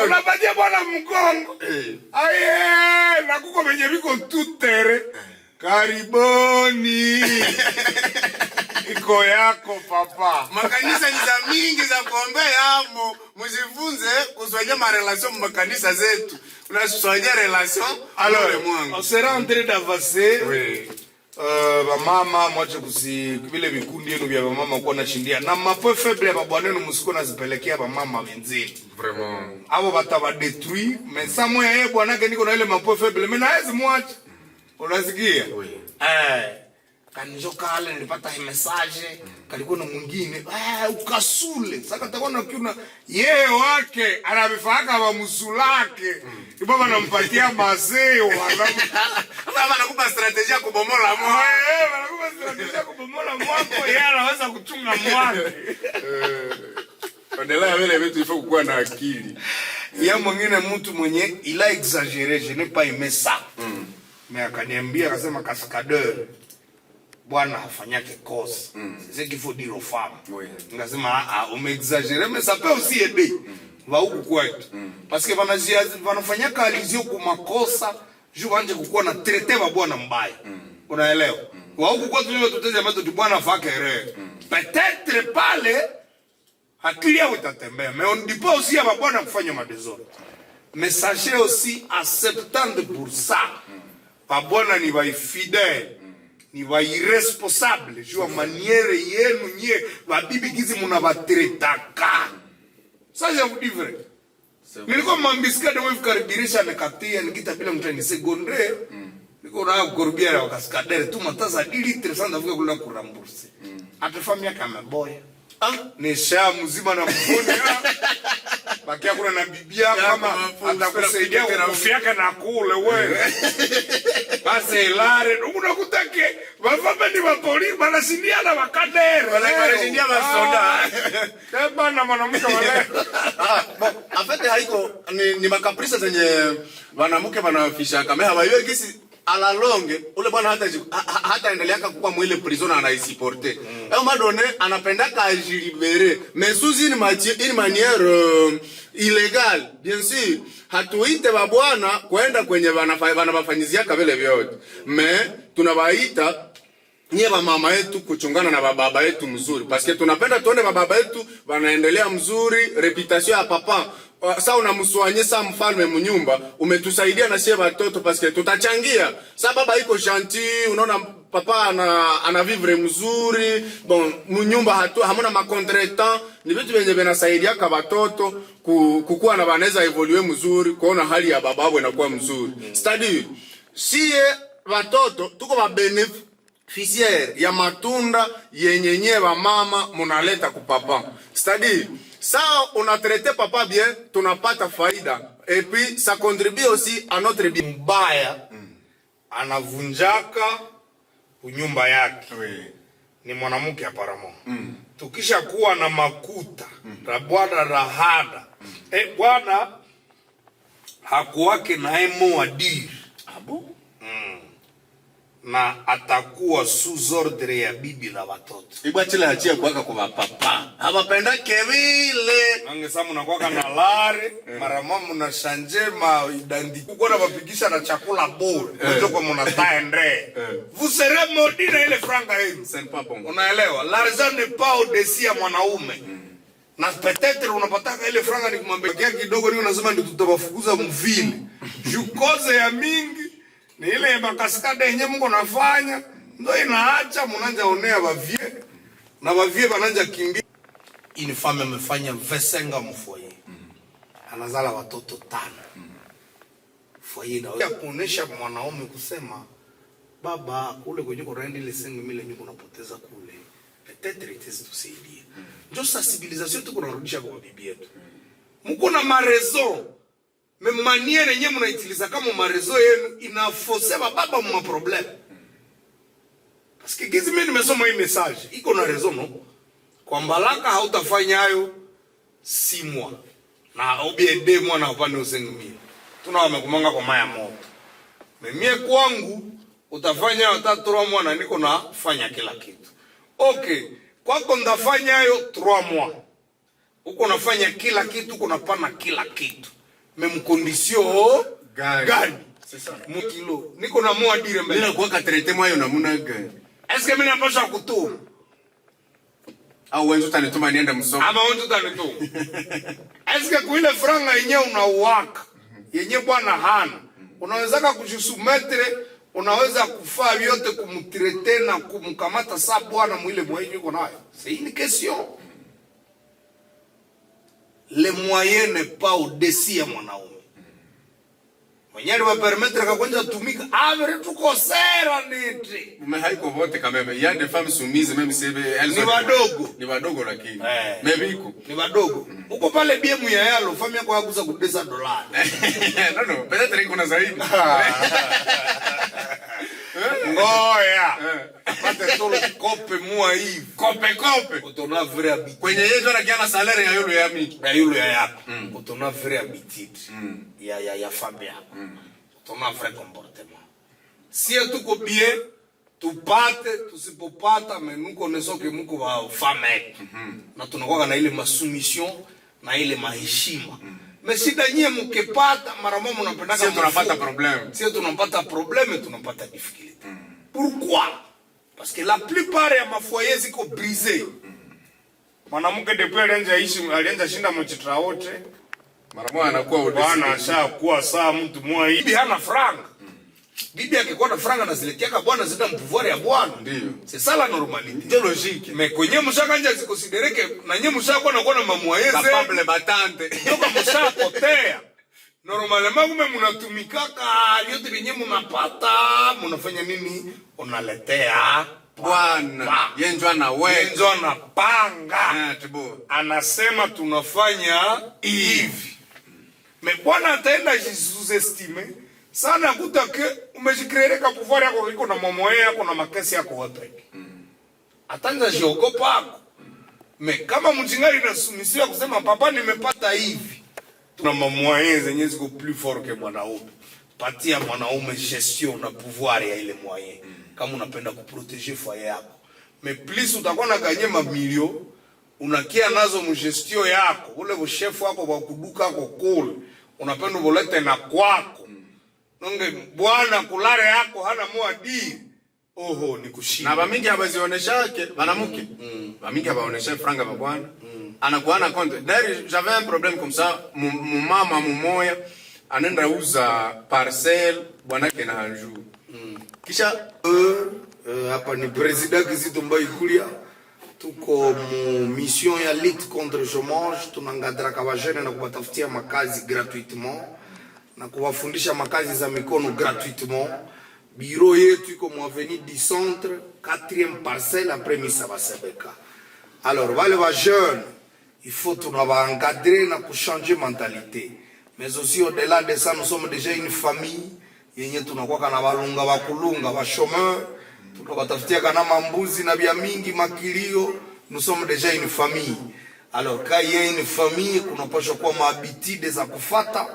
Unapatia bwana mgongo. Aye, na kuko benye biko tutere. Kariboni. Iko yako papa. Makanisa ni za mingi za kuombea amo. Mjifunze kuswanya ma relation makanisa zetu. Unaswanya relation Alors, le mwangu. on sera en train d'avancer. Oui. Mama mwache vile vikundi yenu vya mama kuwa nashindia. Na mapo faible ya bwanenu msiko nazipelekea mama wenzeni. Vraiment. Abo bataba détruire, mais ça moi yeye bwanake niko na ile mapo faible, mimi nawezi mwache. Unasikia? Oui. Kanjo kale nilipata message, kalikuwa na mwingine, ukasule. Sasa taona kiuna yeye wake anabifaka wa musulake. Ibaba anampatia mazeo, Baba anakupa strategia ya kubomola moyo. anakupa strategia kubomola mwako, yeye anaweza kuchunga mwako. Endelea vile vitu ifo kuwa na akili. Ya mwingine mtu mwenye ila exagéré, je n'ai pas aimé ça. Mais akaniambia akasema cascadeur bwana hafanyake kosa. C'est ce qu'il faut dire aux femmes. Oui. Ngasema umeexagéré, mais ça peut aussi aider. Va huku kwetu. Parce que wanafanyaka alizio kwa makosa, juu wanje kukuwa na traiter wa bwana mbaya. Unaelewa? Wa huku kwetu leo tuteze mato tu bwana fake erreur. Peut-être pale akili yao itatembea. Mais on ne dit pas aussi à bwana kufanya madésordre. Mais sachez aussi à 70% babwana ni fidèle. Ni wa irresponsable juu maniere yenu nye babibi gizi munabatretaka. Ça je vous dis vrai. Nilikuwa mambiska de wewe karibirisha nikatia nikita bila mtani secondaire. Niko na kukorubia ya kaskadere tu mataza litre sana vuka kula kuramburse. Atafamia kama boy. Ni sha mzima na mfuni. Bakia kuna na bibia kama atakusaidia kufiaka na kule wewe. Basi lare unakutake Wafame ni wapoli, wanasindiana wakadere. Wanasindia masoda. Keba na mwanamke wale. Afete haiko, ni makaprisa zenye wanamuke wanafisha kame. Hawaiwe kisi ala longe, ule bwana hata endelea kukua mwile prison anaisiporte. Eo madone, anapendaka ajilibere. Mesuzi ini maniere illegal. Bien sûr, hatuite wabwana kuenda kwenye wanabafanyizia kabele vyote. Me, tunawaita nye mama yetu kuchungana na baba yetu mzuri. Paske tunapenda tuone baba yetu wanaendelea mzuri, reputation ya papa. Sa unamuswanye sa mfalme mnyumba, umetusaidia na sie watoto paske tutachangia. Sa baba iko gentil, unaona papa ana vivre mzuri, bon mnyumba hamuna makontretemps, ni vitu venye vinasaidia kwa watoto kukua na banaweza evolue mzuri, kuona hali ya baba wao inakuwa mzuri. Stadi sie watoto tuko ba beneficiaire ya matunda yenye nyewe mama munaleta ku papa. Stadi ça on a traité papa bien, tunapata faida et puis ça contribue aussi à notre bien. Mbaya anavunjaka unyumba yake. Ni mwanamke aparamo. Tukisha kuwa na makuta na bwana rahada. Bwana hakuwake na emo adiri. Abo? Na atakuwa sous ordre ya bibi la watoto. Igwa chile hachia kuwaka kwa papa. Hawapenda kevile. Nange samu na kuwaka na lare. Maramamu na shanjema idandi. Kukona wapikisha na chakula bure. Kujo kwa munataendre. Vous serez maudit na ile franga hii. Unaelewa? L'argent n'est pas au-dessus ya mwanaume. Na peut-être unapataka ile franga ni kumwambia kidogo ni unasema ndio tutawafukuza mvile. Jukoze ya mingi. Ni ile makaskade yenye Mungu nafanya ndio inaacha mnanja onea bavie na bavie bananja kimbia. Une femme amefanya 25 ans mfoyer. Anazala watoto 5. Foyer ndio ya kuonesha mwanaume kusema baba kule kwenye korendi ile 5000 nyuko unapoteza kule. Peut-être itezi tusaidia. Ndio sensibilisation tuko narudisha kwa bibi yetu. Mko na marezo. Même manière yenye mnaitiliza kama marezo yenu inaforce baba mwa problem. Parce que kizi mimi nimesoma hii message, iko na raison no. Kwa mbalaka hautafanya hayo 6 mois. Na obie 2 mois na upande usengumia. Tuna wamekumanga kwa maya moto. Mimi kwangu utafanya hata 3 mois na niko nafanya kila kitu. Okay, kwako ndafanya hayo 3 mois. Uko nafanya kila kitu, uko napana kila kitu. Même condition gani? C'est ça. Mukilo. Niko na moa dire mbele. Nina kuwaka traité mwayo na muna gani? Est-ce que mimi napaswa kutuma? Au wenzo tanituma niende msoko? Ama wenzo tanituma. Est-ce que kuile franga yenyewe unauwaka? Yenyewe bwana hana. Unaweza kujisumetre, unaweza kufaa vyote kumtrete na kumkamata saa bwana mwile mwenye yuko nayo. C'est une question. Le moyen n'est pas au-dessus ya mwanaume. Mwenyewe wa permettre kakwenda tumika avere tukosera niti. Mume haiko vote quand même. Il y a des femmes soumises même si elles ni wadogo. Ni wadogo lakini. Mebiko. Ni wadogo. Uko pale BM ya yalo famia kwa kuza kudesa dolari. No, peut-être iko na zaidi. Ngoya. Pate tolo kope mua hivi. Kope. Utona vrai habitude. Kwenye yezo na kiana salaire ya yulu ya mi. Ya yulu ya yako. Utona vrai habitude. Ya femme yako. Utona vrai comportement. Si tuko bien, tupate, tusipopata menuko nesoke muko wa femme. Na tunakuwa na ile masoumission na ile maheshima. Mais si danyie mukepata mara moja mnapendaka si tunapata problème. Si tunapata problème, tunapata difficulté. Pourquoi? Parce que la plupart ya mafoyer ziko brisé. Mwanamke depuis alianza shinda mchitra wote. Mara moja anakuwa udesi. Bwana ashakuwa saa mtu mmoja. Bibi hana franga. Bibi akikuwa na franga na zilekiaka bwana zita mpouvoir ya bwana. Ndio. C'est ça la normalité. C'est logique. Mais kwenye mshakanja zikosidéreke na nye mshakwa na kuona mamoyeze. Capable batante. Toka mshapotea. Normalement kume munatumikaka yote yenye munapata, munafanya nini? Unaletea bwana. Yenjwa na wewe. Yenjwa na panga. Tibo. Anasema tunafanya hivi. Mais bwana ataenda jisous-estimer. Sana kutake umejikreereka pouvoir yako iko na momoe yako na makesi yako wote. Atanja jiogopa yako. Kama mjingari na sumisiwa kusema papa nimepata hivi. Tuna momoe zenye ziko plus fort que mwanaume. Patia mwanaume gestion na pouvoir ya ile moyen. Kama unapenda kuproteger foyer yako. Mais plus utakuwa na gagner mamilio, unakia nazo mgestio yako, ule chef wako wa kuduka yako kule, unapenda bolete na kwako. Nonge bwana kulare yako hana moadi. Oho ni kushinda. Na bamingi abazioneshake banamuke. Bamingi abaonesha franga ba bwana. Anakuwa na compte. D'ailleurs, j'avais un problème comme ça, mama mumoya anaenda uza parcelle bwana ke na anjou. Kisha hapa ni president Kizito Mbaikulia. Tuko mu mission ya lutte contre chômage, tunangadra kabajene na kubatafutia makazi gratuitement na kuwafundisha makazi za mikono gratuitement. Bureau yetu iko mu avenue du centre, 4e parcelle après Misa Basebeka. Alors wale wa jeunes, il faut tunaba encadrer na kuchanger mentalité. Mais aussi au-delà de ça, nous sommes déjà une famille yenye tunakuwa na balunga bakulunga ba chômeurs. Tukabatafutia kana mambuzi na bia mingi makilio. Nous sommes déjà une famille. Alors quand il y a une famille, kunapaswa kuwa mahabitude za kufata,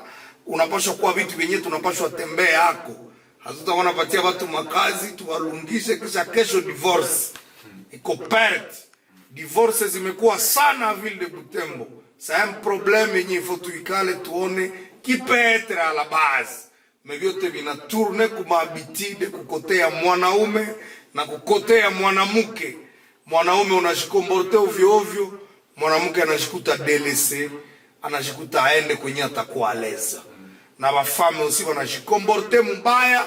kunapaswa kuwa vitu vyenye tunapaswa tembea yako. Hatutaona patia watu makazi tuwalungishe kisha kesho divorce. Iko perte. Divorce zimekuwa sana ville de Butembo. C'est un problème yenye il faut tuikale tuone qui peut être à la base. Mais vyote vina tourne kuma habitude kukotea mwanaume na kukotea mwanamke. Mwanaume unashikomborte ovyo ovyo, mwanamke anashikuta delese, anashikuta aende kwenye atakuwa aleza. Na wafame usi wanashikomborte mbaya,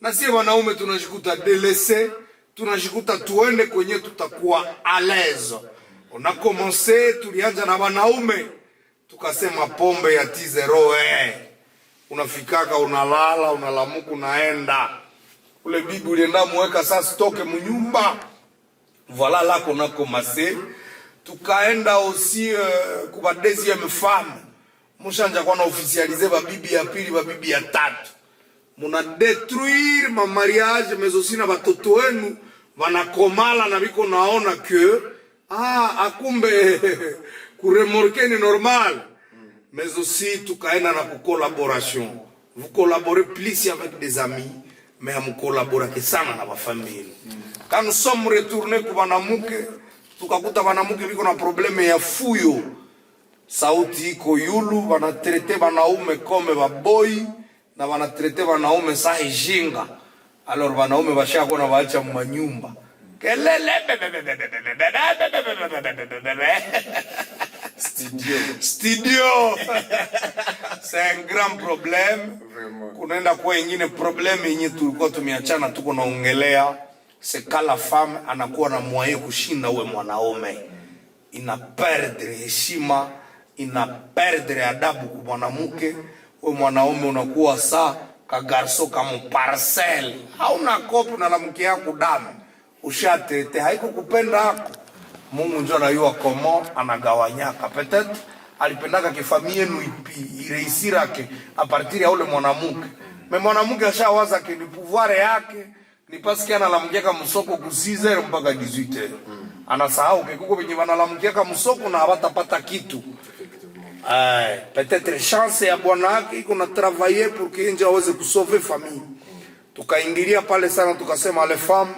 na si wanaume tunashikuta delese, tunashikuta tuende kwenye tutakuwa aleza. On a commencé, tulianza na wanaume, tukasema pombe ya T0 unafikaka unalala unalamuka unaenda ule bibi ulienda muweka sasa stoke mnyumba. Voilà là qu'on a commencé. Tukaenda aussi kuba deuxième femme. Mushanja kwa na officialiser ba bibi ya pili ba bibi ya tatu. Muna détruire ma mariage mais aussi na batoto wenu wanakomala na biko naona que akumbe kuremorke ni normal. Mais aussi tukaenda na collaboration. Vous collaborez plus avec des amis, mais vous collaborez que sana na famille. Quand nous sommes retournés kwa banamuke, tukakuta banamuke biko na probleme ya fuyo. Sauti iko yulu, bana traiter banaume comme baboy, na bana traiter banaume sa ijinga. Alors banaume basha kwa na baacha manyumba. Kelele Studio. C'est un grand problème. Kunaenda kwa ingine problem yenye tulikuwa tumeachana tuko naongelea. C'est quand la femme anakuwa na moyen kushinda uwe mwanaume. Ina perdre heshima, ina perdre adabu kwa mwanamke. Uwe mwanaume unakuwa saa ka garso kama parcelle. Hauna kopi na la mke yako damu. Ushatete haiko kupenda hako. Mungu ndio anajua comment anagawanyaka. Peut-être alipendaka kifamilia yenu ireisirake a partir ya ule mwanamke. Mais mwanamke ashawaza ke ni pouvoir yake ni parce que analamkiaka msoko ku 6h mpaka 18h. Anasahau ke kuko benye wanalamkiaka msoko na hawatapata kitu. Peut-être chance ya bwana yake iko na travailler pour que nje aweze kusauver famille. Tukaingilia pale sana tukasema les femmes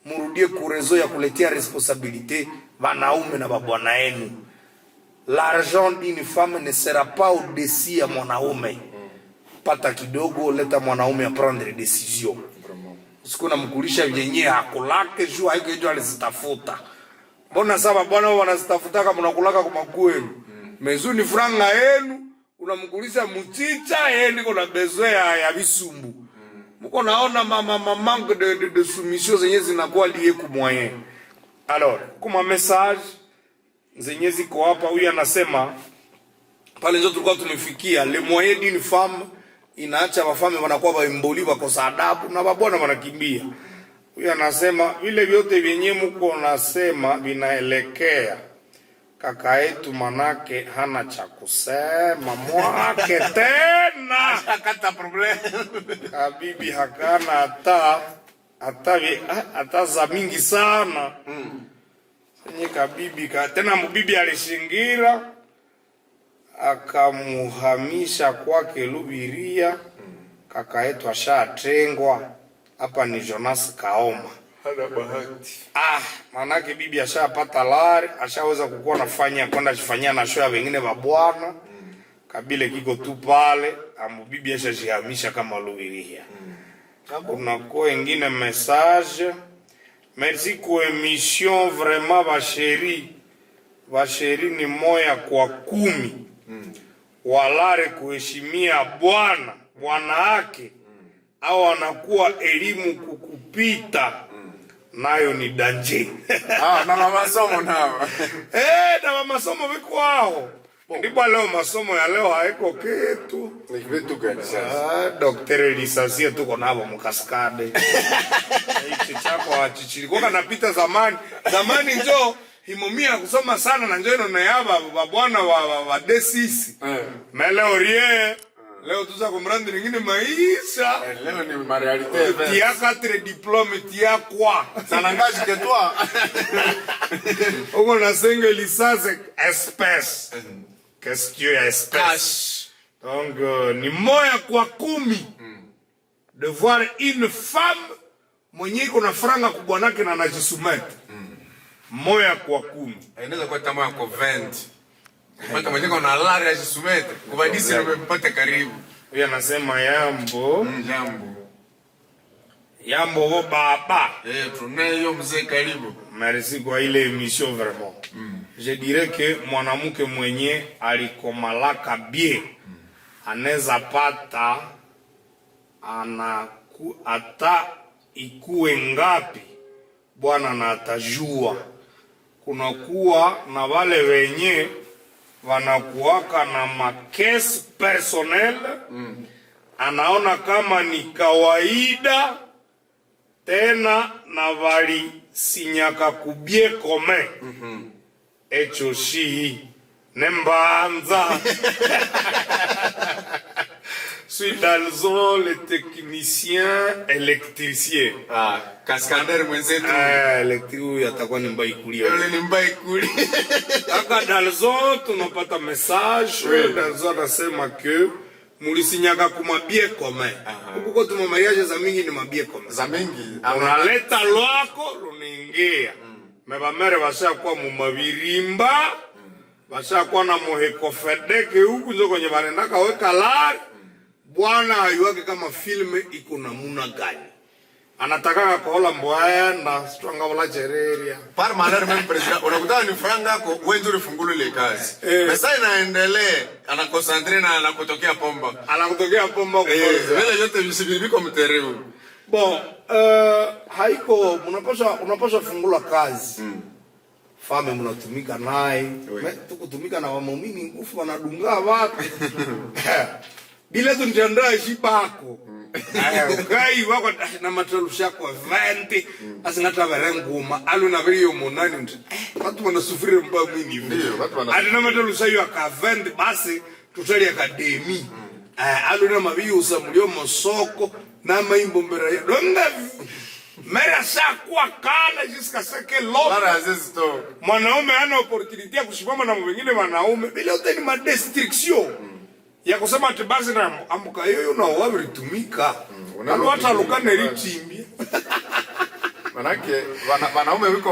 murudie kurezo ya kuletea responsabilité wanaume na babwana yenu. L'argent d'une femme ne sera pas au-dessus ya mwanaume. Pata kidogo leta mwanaume a prendre décision. Usiku na mkulisha vyenye hakulake juu haiko hiyo alizitafuta. Mbona sasa bwana wao wanazitafuta kama mnakulaka kwa makwenu? Mezuni franga yenu unamkulisha mchicha yeye niko na besoin ya bisumbu. Mko naona manque de soumission zenye zinakuwa lié ku moyen. Alors, kuma message zenye ziko hapa huyu anasema pale ndio tulikuwa tumefikia le moyen d'une femme inaacha wafame wanakuwa waimboli wako adabu na babona wanakimbia. Huyu anasema vile vyote vyenye mko nasema vinaelekea kaka yetu manake hana cha kusema mwake tena. Akata problem. Kabibi hakana hata za mingi sana. Senye kabibi tena mbibi alishingira akamuhamisha kwake Lubiria. Kaka yetu ashatengwa. Hapa ni Jonas Kaoma. Hana bahati. Manake bibi ashapata lari, ashaweza kukuwa nafanya kwenda jifanyia na show ya wengine wa bwana. Kabile kiko tu pale, bibi ashajihamisha kama Lubiria. Kuna kwa wengine message. Merci kwa émission vraiment Basheri ni moya kwa 10. Walare kuheshimia bwana yake au anakuwa elimu kukupita nayo ni danje. Na masomo nao. Na masomo wiko hao. Ndipo leo masomo ya leo haiko kitu. Ni kitu gani sasa? Daktari lisansie tuko nabo mkaskade. Hichi chako achichili. Kwa napita zamani njoo himomia kusoma sana na njoo ino na yaba bwana wa desisi. Meleo rie. Leo tuza kumrandi nyingine maisha. Leo ni ma realite. Tia 4 diplome tia kwa. Ça n'engage que toi. Uko na single licence espèce. Question ya espèce. Donc ni moya kwa 10. De voir une femme mwenye iko na franga kubwanake na anajisumeta. Moya kwa 10. Inaweza kuwa tamaa kwa 20. Mpaka mwenye kuna lari ya jisumete. Kubadisi nimepata karibu. Huyu anasema yambo. Yambo baba. Tunayo mzee karibu. Merci kwa ile émission vraiment. Je dirais que mwanamke mwenye alikomalaka bien anaweza pata ata ikuwe ngapi bwana na atajua. Kuna kuwa na wale wenye wanakuwaka na makesi personnel. Anaona kama ni kawaida tena na wali sinyaka kubie kome. Echo shi nembanza. Suis Dalzon, le technicien électricien. Cascadeur mwenzetu. Électrique yatakuwa ni mbaikuli. Yule ni mbaikuli. Kaka Dalzon tunapata message. Dalzon anasema que mulisinyaka kumabie kome. Huko tuma mariage za mingi ni mabie kome. Za mingi. Unaleta lwako luningia. Meba mere bashakuwa mu mabirimba. Bashakuwa na moheko fedeke huku njo kwenye barendaka weka lari. Bwana hayuake kama filme iko namuna gani. Anataka kuola mbwaya na stranga wala chereria. Par malheur même president, unakutana ni franga yako wewe ndio ufungulo ile kazi. Sasa inaendelea, anakonsantre na anakutokea pomba. Anakutokea pomba kwa vile yote visibiko mtereu. Bon, haiko unapaswa fungula kazi. Fame mnatumika naye. Tukutumika na wamamini ngufu wanadunga watu. Bila tunjandaa shibako. Ukai wako na matalusha kwa 20 asingata barenguma alu na bili yomonani watu wanasufiri mba mwini ndio watu wana ati na matalusha yo aka 20 basi tutali akademi alu na mabili usamulio mosoko na maimbo mbera ya donga mera kwa kala jiska seke lo mara azesto mwanaume hana opportunity ya kushimama na wengine wanaume bila yote ni madestriction ya kusema ati basi na amuka yoyo na wabiritumika. Hata lukane ritimbi. Manake wanaume wiko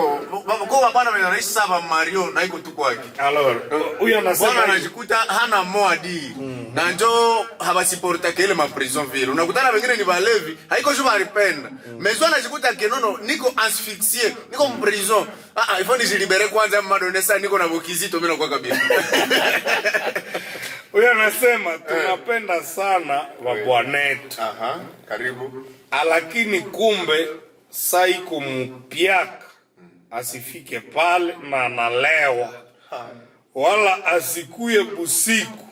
kwa bana wanaishi saba Mario na iko tu kwake. Alors, huyo anasema bwana anajikuta hana moadi. Na njoo habasiporta kile ma prison vile. Unakutana wengine ni balevi, haiko juma alipenda. Mezo anajikuta kenono niko asphyxié, niko mu prison. Ifo nijilibere kwanza madonesa niko na bokizito mimi nakuwa kabisa. Huyo anasema tunapenda sana wabwanetu. Karibu. Lakini kumbe saiko mupiaka asifike pale na analewa. Wala asikuye busiku.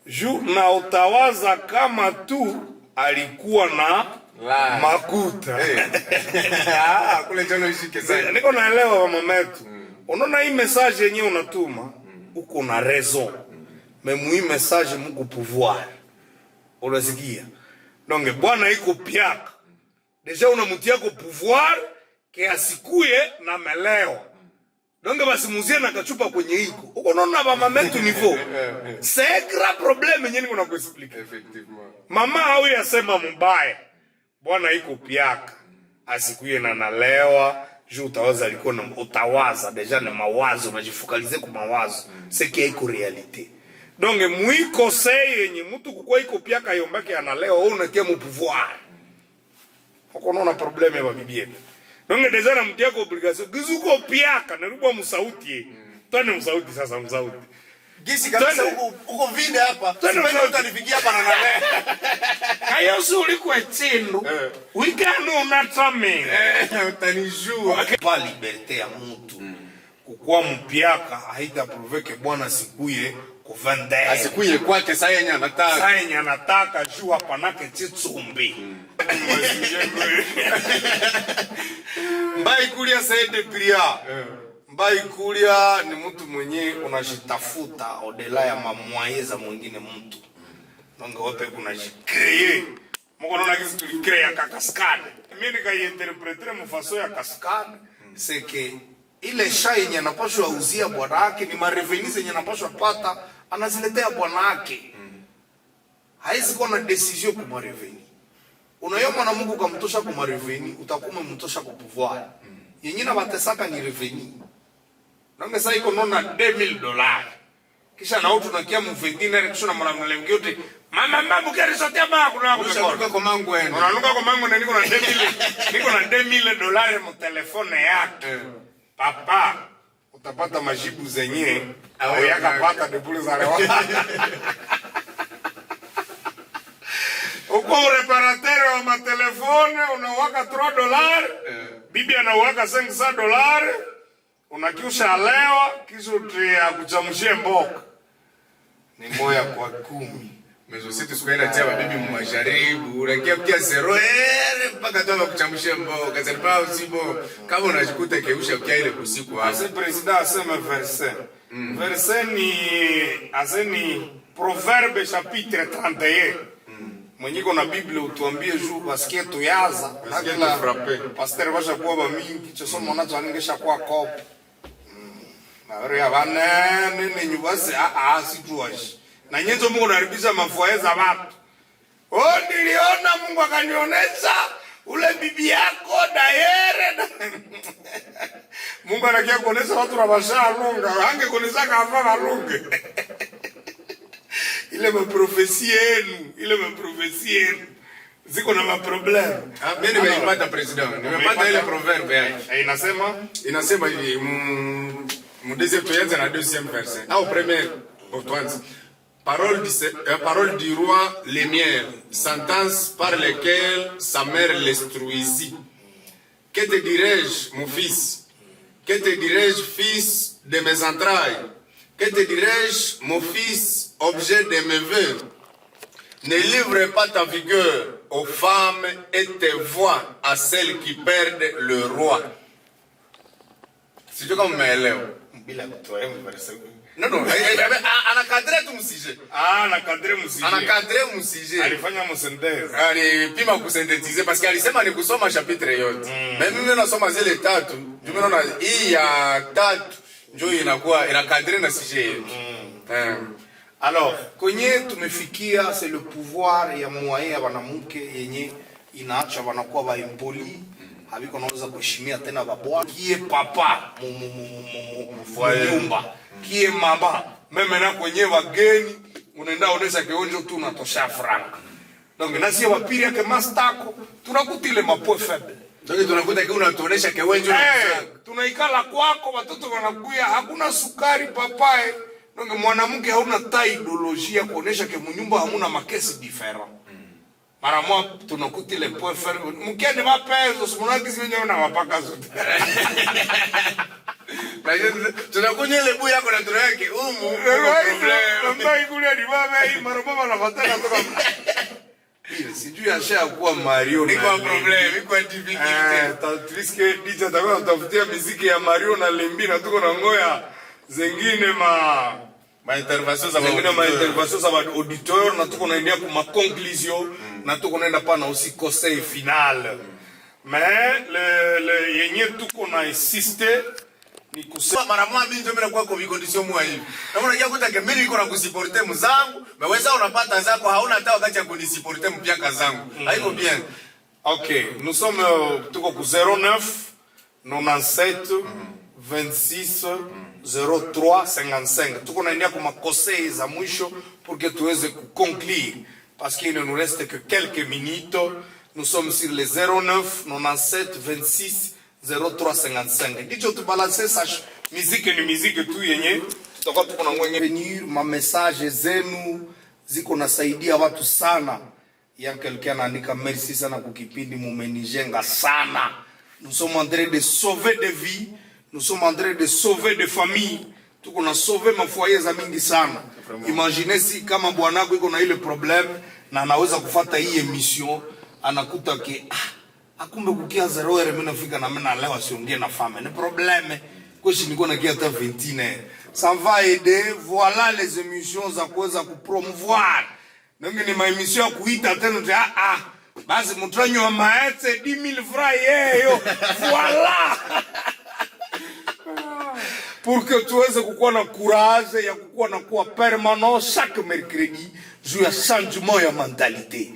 Juu na utawaza kama tu alikuwa na makuta. Kule jono ishike sana. Niko naelewa mama yetu. Unaona hii message yenyewe unatuma uko na raison. Mais hii message mko pouvoir. Unasikia? Donc bwana iko piaka. Deja unamtia ko pouvoir ke asikuye na meleo. Donc basi muzie na kachupa kwenye iko. Uko unaona mama metu niveau. C'est grand problème yenyewe niko nakuexplique. Effectivement. Mama hao yasema mbaya. Bwana iko piaka. Asikuye na nalewa. Juu utawaza alikuwa na utawaza deja na mawazo unajifokalize kwa mawazo. C'est qui iko réalité. Donc mwiko sei yenye mtu kukua iko piaka yombake analewa wewe unatia mu pouvoir. Uko unaona problème ya bibi yetu. Donc deja na mtia kwa obligation. Gizuko piaka na rubwa msauti. Tone msauti sasa msauti. Gisi kabisa uko vide hapa. Sipenda utanifikia hapa na nalewa. Kayo suri kwa chindu. Wikanu unatame. Utanijua. Pa liberté ya mtu. Kukua mpiaka haita proveke bwana sikuye kuvende. Asikuye kwake saa yenye anataka. Saa yenye anataka juu hapanake chitsumbi. Mbai kulia saide pria. Mbai kulia ni mtu mwenye unajitafuta odela ya mamwayeza mwingine mtu. Donc wewe kunajicree. Mko naona kitu tulicree ya cascade. Mimi nikaiinterpreter mfaso ya cascade, c'est que ile shai yenye anapashwa uzia bwana yake ni mareveni zenye anapashwa pata anaziletea bwana yake. Haizi kuwa na decision kwa mareveni. Unayoma na Mungu kamtosha kwa mareveni, utakuwa mtosha kwa pouvoir. Yenye na batesaka ni reveni. Nanga sasa iko nona $2000. Kisha na watu nakia mvendine kisha na mwanamlengi yote. Mama bukari sote ba kuna kushatoka kwa mangu wenu. Unanuka kwa mangu na niko na $2000 mu telefone yake. Papa utapata majibu zenye au yakapata debule za leo. Uko reparateur wa matelefone unawaka $3, bibi anawaka $500, unakiusha lewa kisha kuchamshie mboka. Ni moya kwa 10. Mezo sisi tukaenda tia bibi mmajaribu, unakia kia 0 mpaka toa kuchamshia mboga. Sasa usibo kama unajikuta keusha kia ile usiku hapo. Ase president asema verset. Verset ni azeni Proverbe chapitre 31. Mwenyiko na Biblia utuambie juu basikie tuyaza. Basikie frappe. Pasteur basha kuwa ba mingi chosomo nacho aningesha kuwa kopo. Na ya banene ni nyubasi situashi. Na nyenzo Mungu anaribisha mafuae za watu. Niliona Mungu akanionesha ule bibi yako Dayere. Mungu anakia kuonesha watu na bashalunga, ange kuonesha kafa balunge. Ile maprofesi yenu, ziko na maprobleme. Mimi nimeipata president. Nimepata ile proverbe yake. Inasema hivi mu deuxième tuanze na deuxième verset. Au premier tuanze. Parole du roi Lémière, sentence par laquelle sa mère l'instruisit. Que te dirais-je, mon fils? Que te dirais-je, fils de mes entrailles? Que te dirais-je, mon fils, objet de mes vœux? Ne livre pas ta vigueur aux femmes et tes voix à celles qui perdent le roi. Si tu comme m'élève. Non, anakadre tu msije. Anakadre msije. Anakadre msije. Alifanya msendeze. Alipima kusintetize parce que alisema ni kusoma chapitre yote. Mimi nasoma zile tatu. Tumeona hii ya tatu ndio inakuwa inakadre na sije yetu. Alors, kwenye tumefikia c'est le pouvoir ya moyen ya banamuke yenye inaacha banakuwa ba impoli. Habiko naweza kuheshimia tena babwa. Kie papa nyumba. Kie mama. Meme na kwenye wageni. Unaenda onesha keonjo tu unatosha franka. Donc nasi wapiri yake mastako. Tunakutile mapoe faible. Donc tunakuta kwa unatuonesha keonjo. Tunaikala kwako watoto wanakuya hakuna sukari papae. Donc mwanamke hauna ta ideolojia kuonesha ke mnyumba hamuna makesi different. Mara moja tunakuta ile point faible. Mkeni mapezo simunaki simenyo na mapaka zote. Tunakunya ile buya yako na tunaweke humu. Mbai kulia ni baba hii mara baba anafatana toka. sijui ashakuwa Mario niko problem, niko difficulty. Tatriske DJ atakuwa tutafutia muziki ya Mario na Lembi na tuko na ngoya zingine ma interventions za auditeur na tuko naendea kwa conclusion na tuko naenda pana aussi conseil final. Mais le yenye tuko na insister ni kusema mara moja mimi ndio kwa condition mwa hivi. Na unajua kutaka mimi niko na kusuporter mzangu, meweza unapata zako hauna hata wakati ya kunisuporter mpya zangu. Haiko bien. OK, nous sommes tuko ku 09 97 26 03 55. Tuko naendea kwa conseil za mwisho pour que tuweze conclure parce qu'il ne nous reste que quelques minutes. Nous sommes sur les 09 97 26 03 55. Ndicho tubalanse sa muziki ni muziki tu yenye tutakuwa tuko na mwenye venir ma message zenu ziko nasaidia watu sana. Ya quelqu'un anaandika merci sana kwa kipindi mumenijenga sana. Nous sommes en train de sauver des vies, nous sommes en train de sauver des familles. Tuko na sauver mafoyer za mingi sana. Imaginez si kama bwanako iko na ile problème na anaweza kufuata hii emission anakuta ke akumbe kukia 0 mimi nafika na mimi leo siongee na femme ni problème koshi niko na kia hata 21 ça va aider. Voilà les émissions za kuweza kupromouvoir donc ni ma émission kuita tena basi mtranyo maete 10000 francs yeyo voilà pour que tuweze kukuwa na courage ya kukuwa na kuwa permanent chaque mercredi juu ya changement ya mentalité.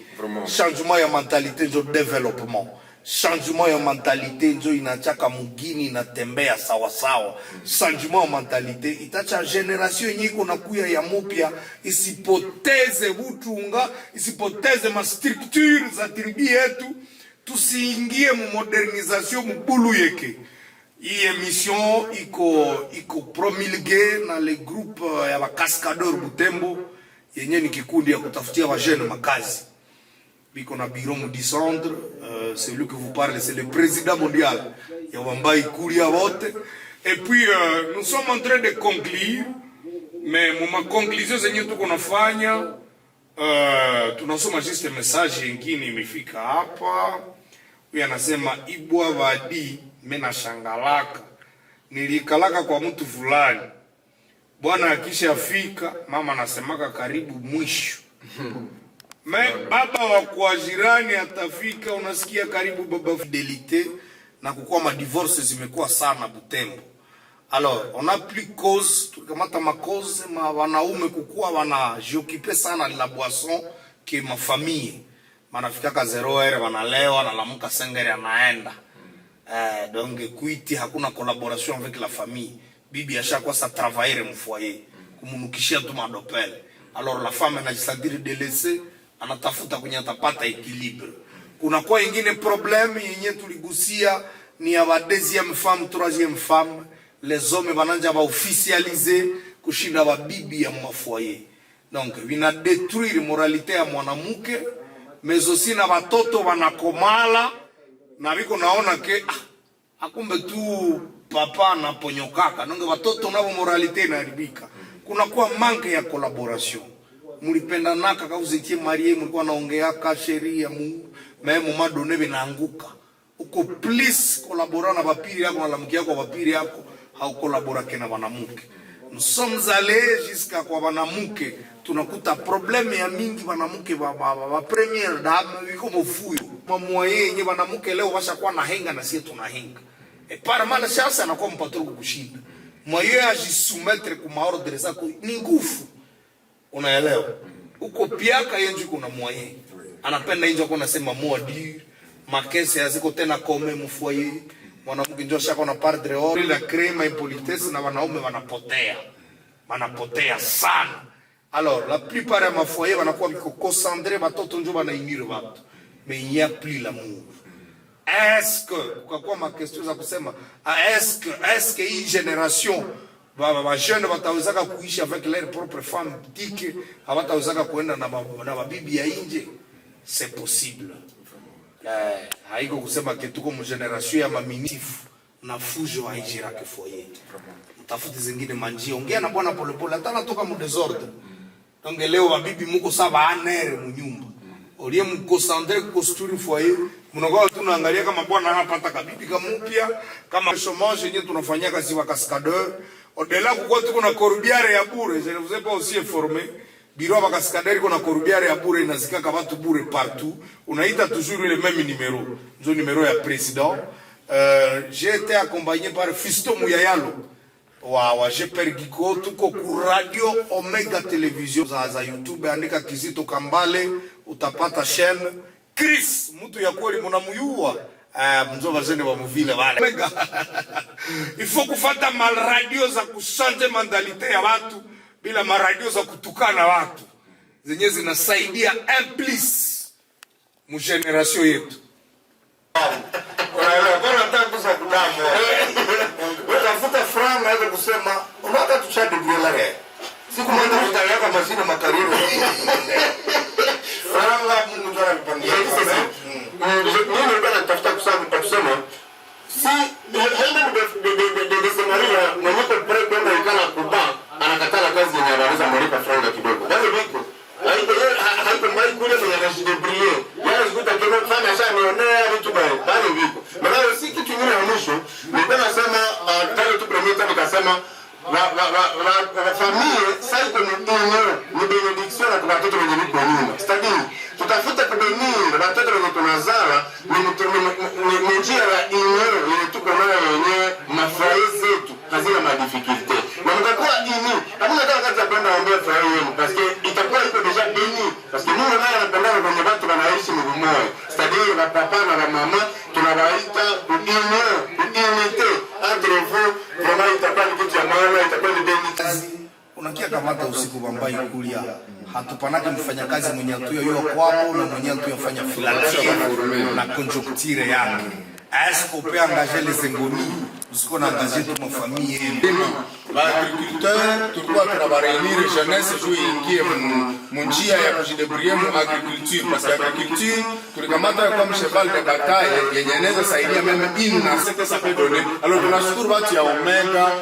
Changement ya mentalité ndio développement. Changement ya mentalité ndio inachaka mugini inatembea sawa sawa. Changement ya mentalité itacha generation yenye iko nakuya ya mupya isipoteze butunga, isipoteze ma structure za tribu yetu, tusiingie mu modernisation mubulu yeke. Hii emission iko promulgué na le groupe ya ba Cascadeur Butembo yenye ni kikundi ya kutafutia wa jeune makazi. Biko na bureau mu centre, celui que vous parlez c'est le président mondial ya Wambai Kuria wote. Et puis nous sommes en train de conclure, mais ma conclusion zenye tuko nafanya tunasoma juste message nyingine imefika hapa. Huyu anasema Ibwa Wadi mena shangalaka nilikalaka kwa mtu fulani bwana akishafika mama nasemaka karibu mwisho baba wa kwa jirani atafika unasikia karibu baba fidelite na kukua ma divorce zimekuwa sana Butembo. Alors on a plus cause tukamata ma cause ma wanaume kukua wana jiokipe sana la boisson que ma famille manafika ka 0h wanalewa na lamuka 5h anaenda. Donc kuiti hakuna collaboration avec la famille. Bibi ashakuwa sa travailler mu foyer kumunukishia tu madopele. Alors la femme anajisentir délaissée, anatafuta kwenye atapata équilibre. Kuna kwa ingine problème yenye tuligusia ni ya ba deuxième femme, troisième femme. Les hommes bananja ba officialiser kushinda ba bibi ya mu foyer. Donc vina détruire moralité ya mwanamke, mais aussi na watoto wanakomala na biko naona ke akumbe tu papa na ponyokaka nonge watoto nabo moralité inaharibika. Kuna kuwa manque ya collaboration. Mulipenda naka kama uzitie marié mlikuwa naongea ka sheria mu memo madone binaanguka. Uko please collaborer na bapiri yako na lamki yako bapiri yako hau collaborer kena wanamuke. Nous sommes allés jusqu'à kwa wanamuke tunakuta problème ya mingi wanamuke ba première dame biko mofuyo. Mamwaye yenye wanamuke leo washakuwa na henga na sisi tunahenga. Et par mal chance anakuwa mpatro kushinda. Mwaye ajisoumettre kuma ordre zako ni ngufu. Unaelewa? Uko piaka yenji kuna mwaye. Anapenda injo kwa nasema modi, makese yaziko tena kome mfoyer. Mwanamke ndio shaka na pardre ori la crema impolitesse na wanaume wanapotea. Wanapotea sana. Alors, la plupart ya mafoyer wanakuwa biko concentré watoto ndio wanaimire watu. Mais il n'y a plus l'amour. Est-ce que kwa ma question za kusema est-ce que hii generation ba jeune watawezaka kuishi avec leur propre femme dike hawatawezaka kuenda na mabibi ya nje? C'est possible. Haiko kusema ke tuko mu generation ya maminifu na fujo haijira ke foyer. Mtafuti zingine manjia ongea na bwana polepole hata natoka mu desordre. Donc leo mabibi muko saba anere mu nyumba. olie mkonsantre kusturi foyer, mnakuwa tunaangalia kama bwana hapata kabibi kama mpya, kama chômage yenyewe tunafanyia kazi wa cascadeur. Au-delà kuko tuko na corbière ya bure, je ne vous ai pas aussi informé. Biro wa cascadeur iko na corbière ya bure inazika kama watu bure partout. Unaita toujours le même numéro. Ndio numéro ya président. J'ai été accompagné par Fisto Muyayalo. Wa Jeper Giko, tuko ku radio Omega Television za YouTube, andika Kizito Kambale utapata chaîne. Chris mtu ya kweli mnamuyua mzova zene wa muvile wale Omega. Il faut kufata mal radio za kusante mentalite ya watu bila maradio za kutukana watu zenye zinasaidia implis mu generation yetu. Utafuta franga hata kusema unataka tushadibia leo. Siku moja tutaweka mashine makariro. Franga Mungu ndio anapangia. Mimi ndio natafuta kusema si haina de scenario na mtu pale kwenda ikana kuba anakatala kazi yenye anaweza mlipa franga kidogo. Wale wiko haiko mai kule kwenye anajidebrie. Yeye zikuta kama fanya sana nionea vitu bale wiko. Maana si kitu kingine ya mwisho. Ndio nasema tayari tu premier time nikasema la famille ça ni benediction na watoto wenye wiko nyuma. C'est-à-dire tutafuta kubenir watoto wenye tunazala ni njia ya inyo yenye tuko nayo yenyewe mafurahi zetu hazina madifikulte. Na mtakuwa ini hamna kama kwenda kuambia furahi yenu parce que itakuwa iko deja béni parce que Mungu naye anapenda kwenye watu wanaishi mgumoyo. C'est-à-dire la papa na la mama tunawaita unité entre vous. Vraiment itakuwa ni kitu ya maana, itakuwa ni béni. Unakia kamata usiku bambai kulia. Hatupanake mfanyakazi mwenye atuyo yo kwako na mwenye atuyo fanya filatia na conjoncture yake. Est-ce qu'on peut engager les engomis? Usiko na engager tu ma famille yenu. Ba agriculteur tulikuwa tunabareunir jeunesse juu ingie munjia ya kujidebrouiller mu agriculture parce que agriculture tulikamata comme cheval de bataille yenye inaweza saidia même une na ce que ça peut donner. Alors tunashukuru watu ya Omega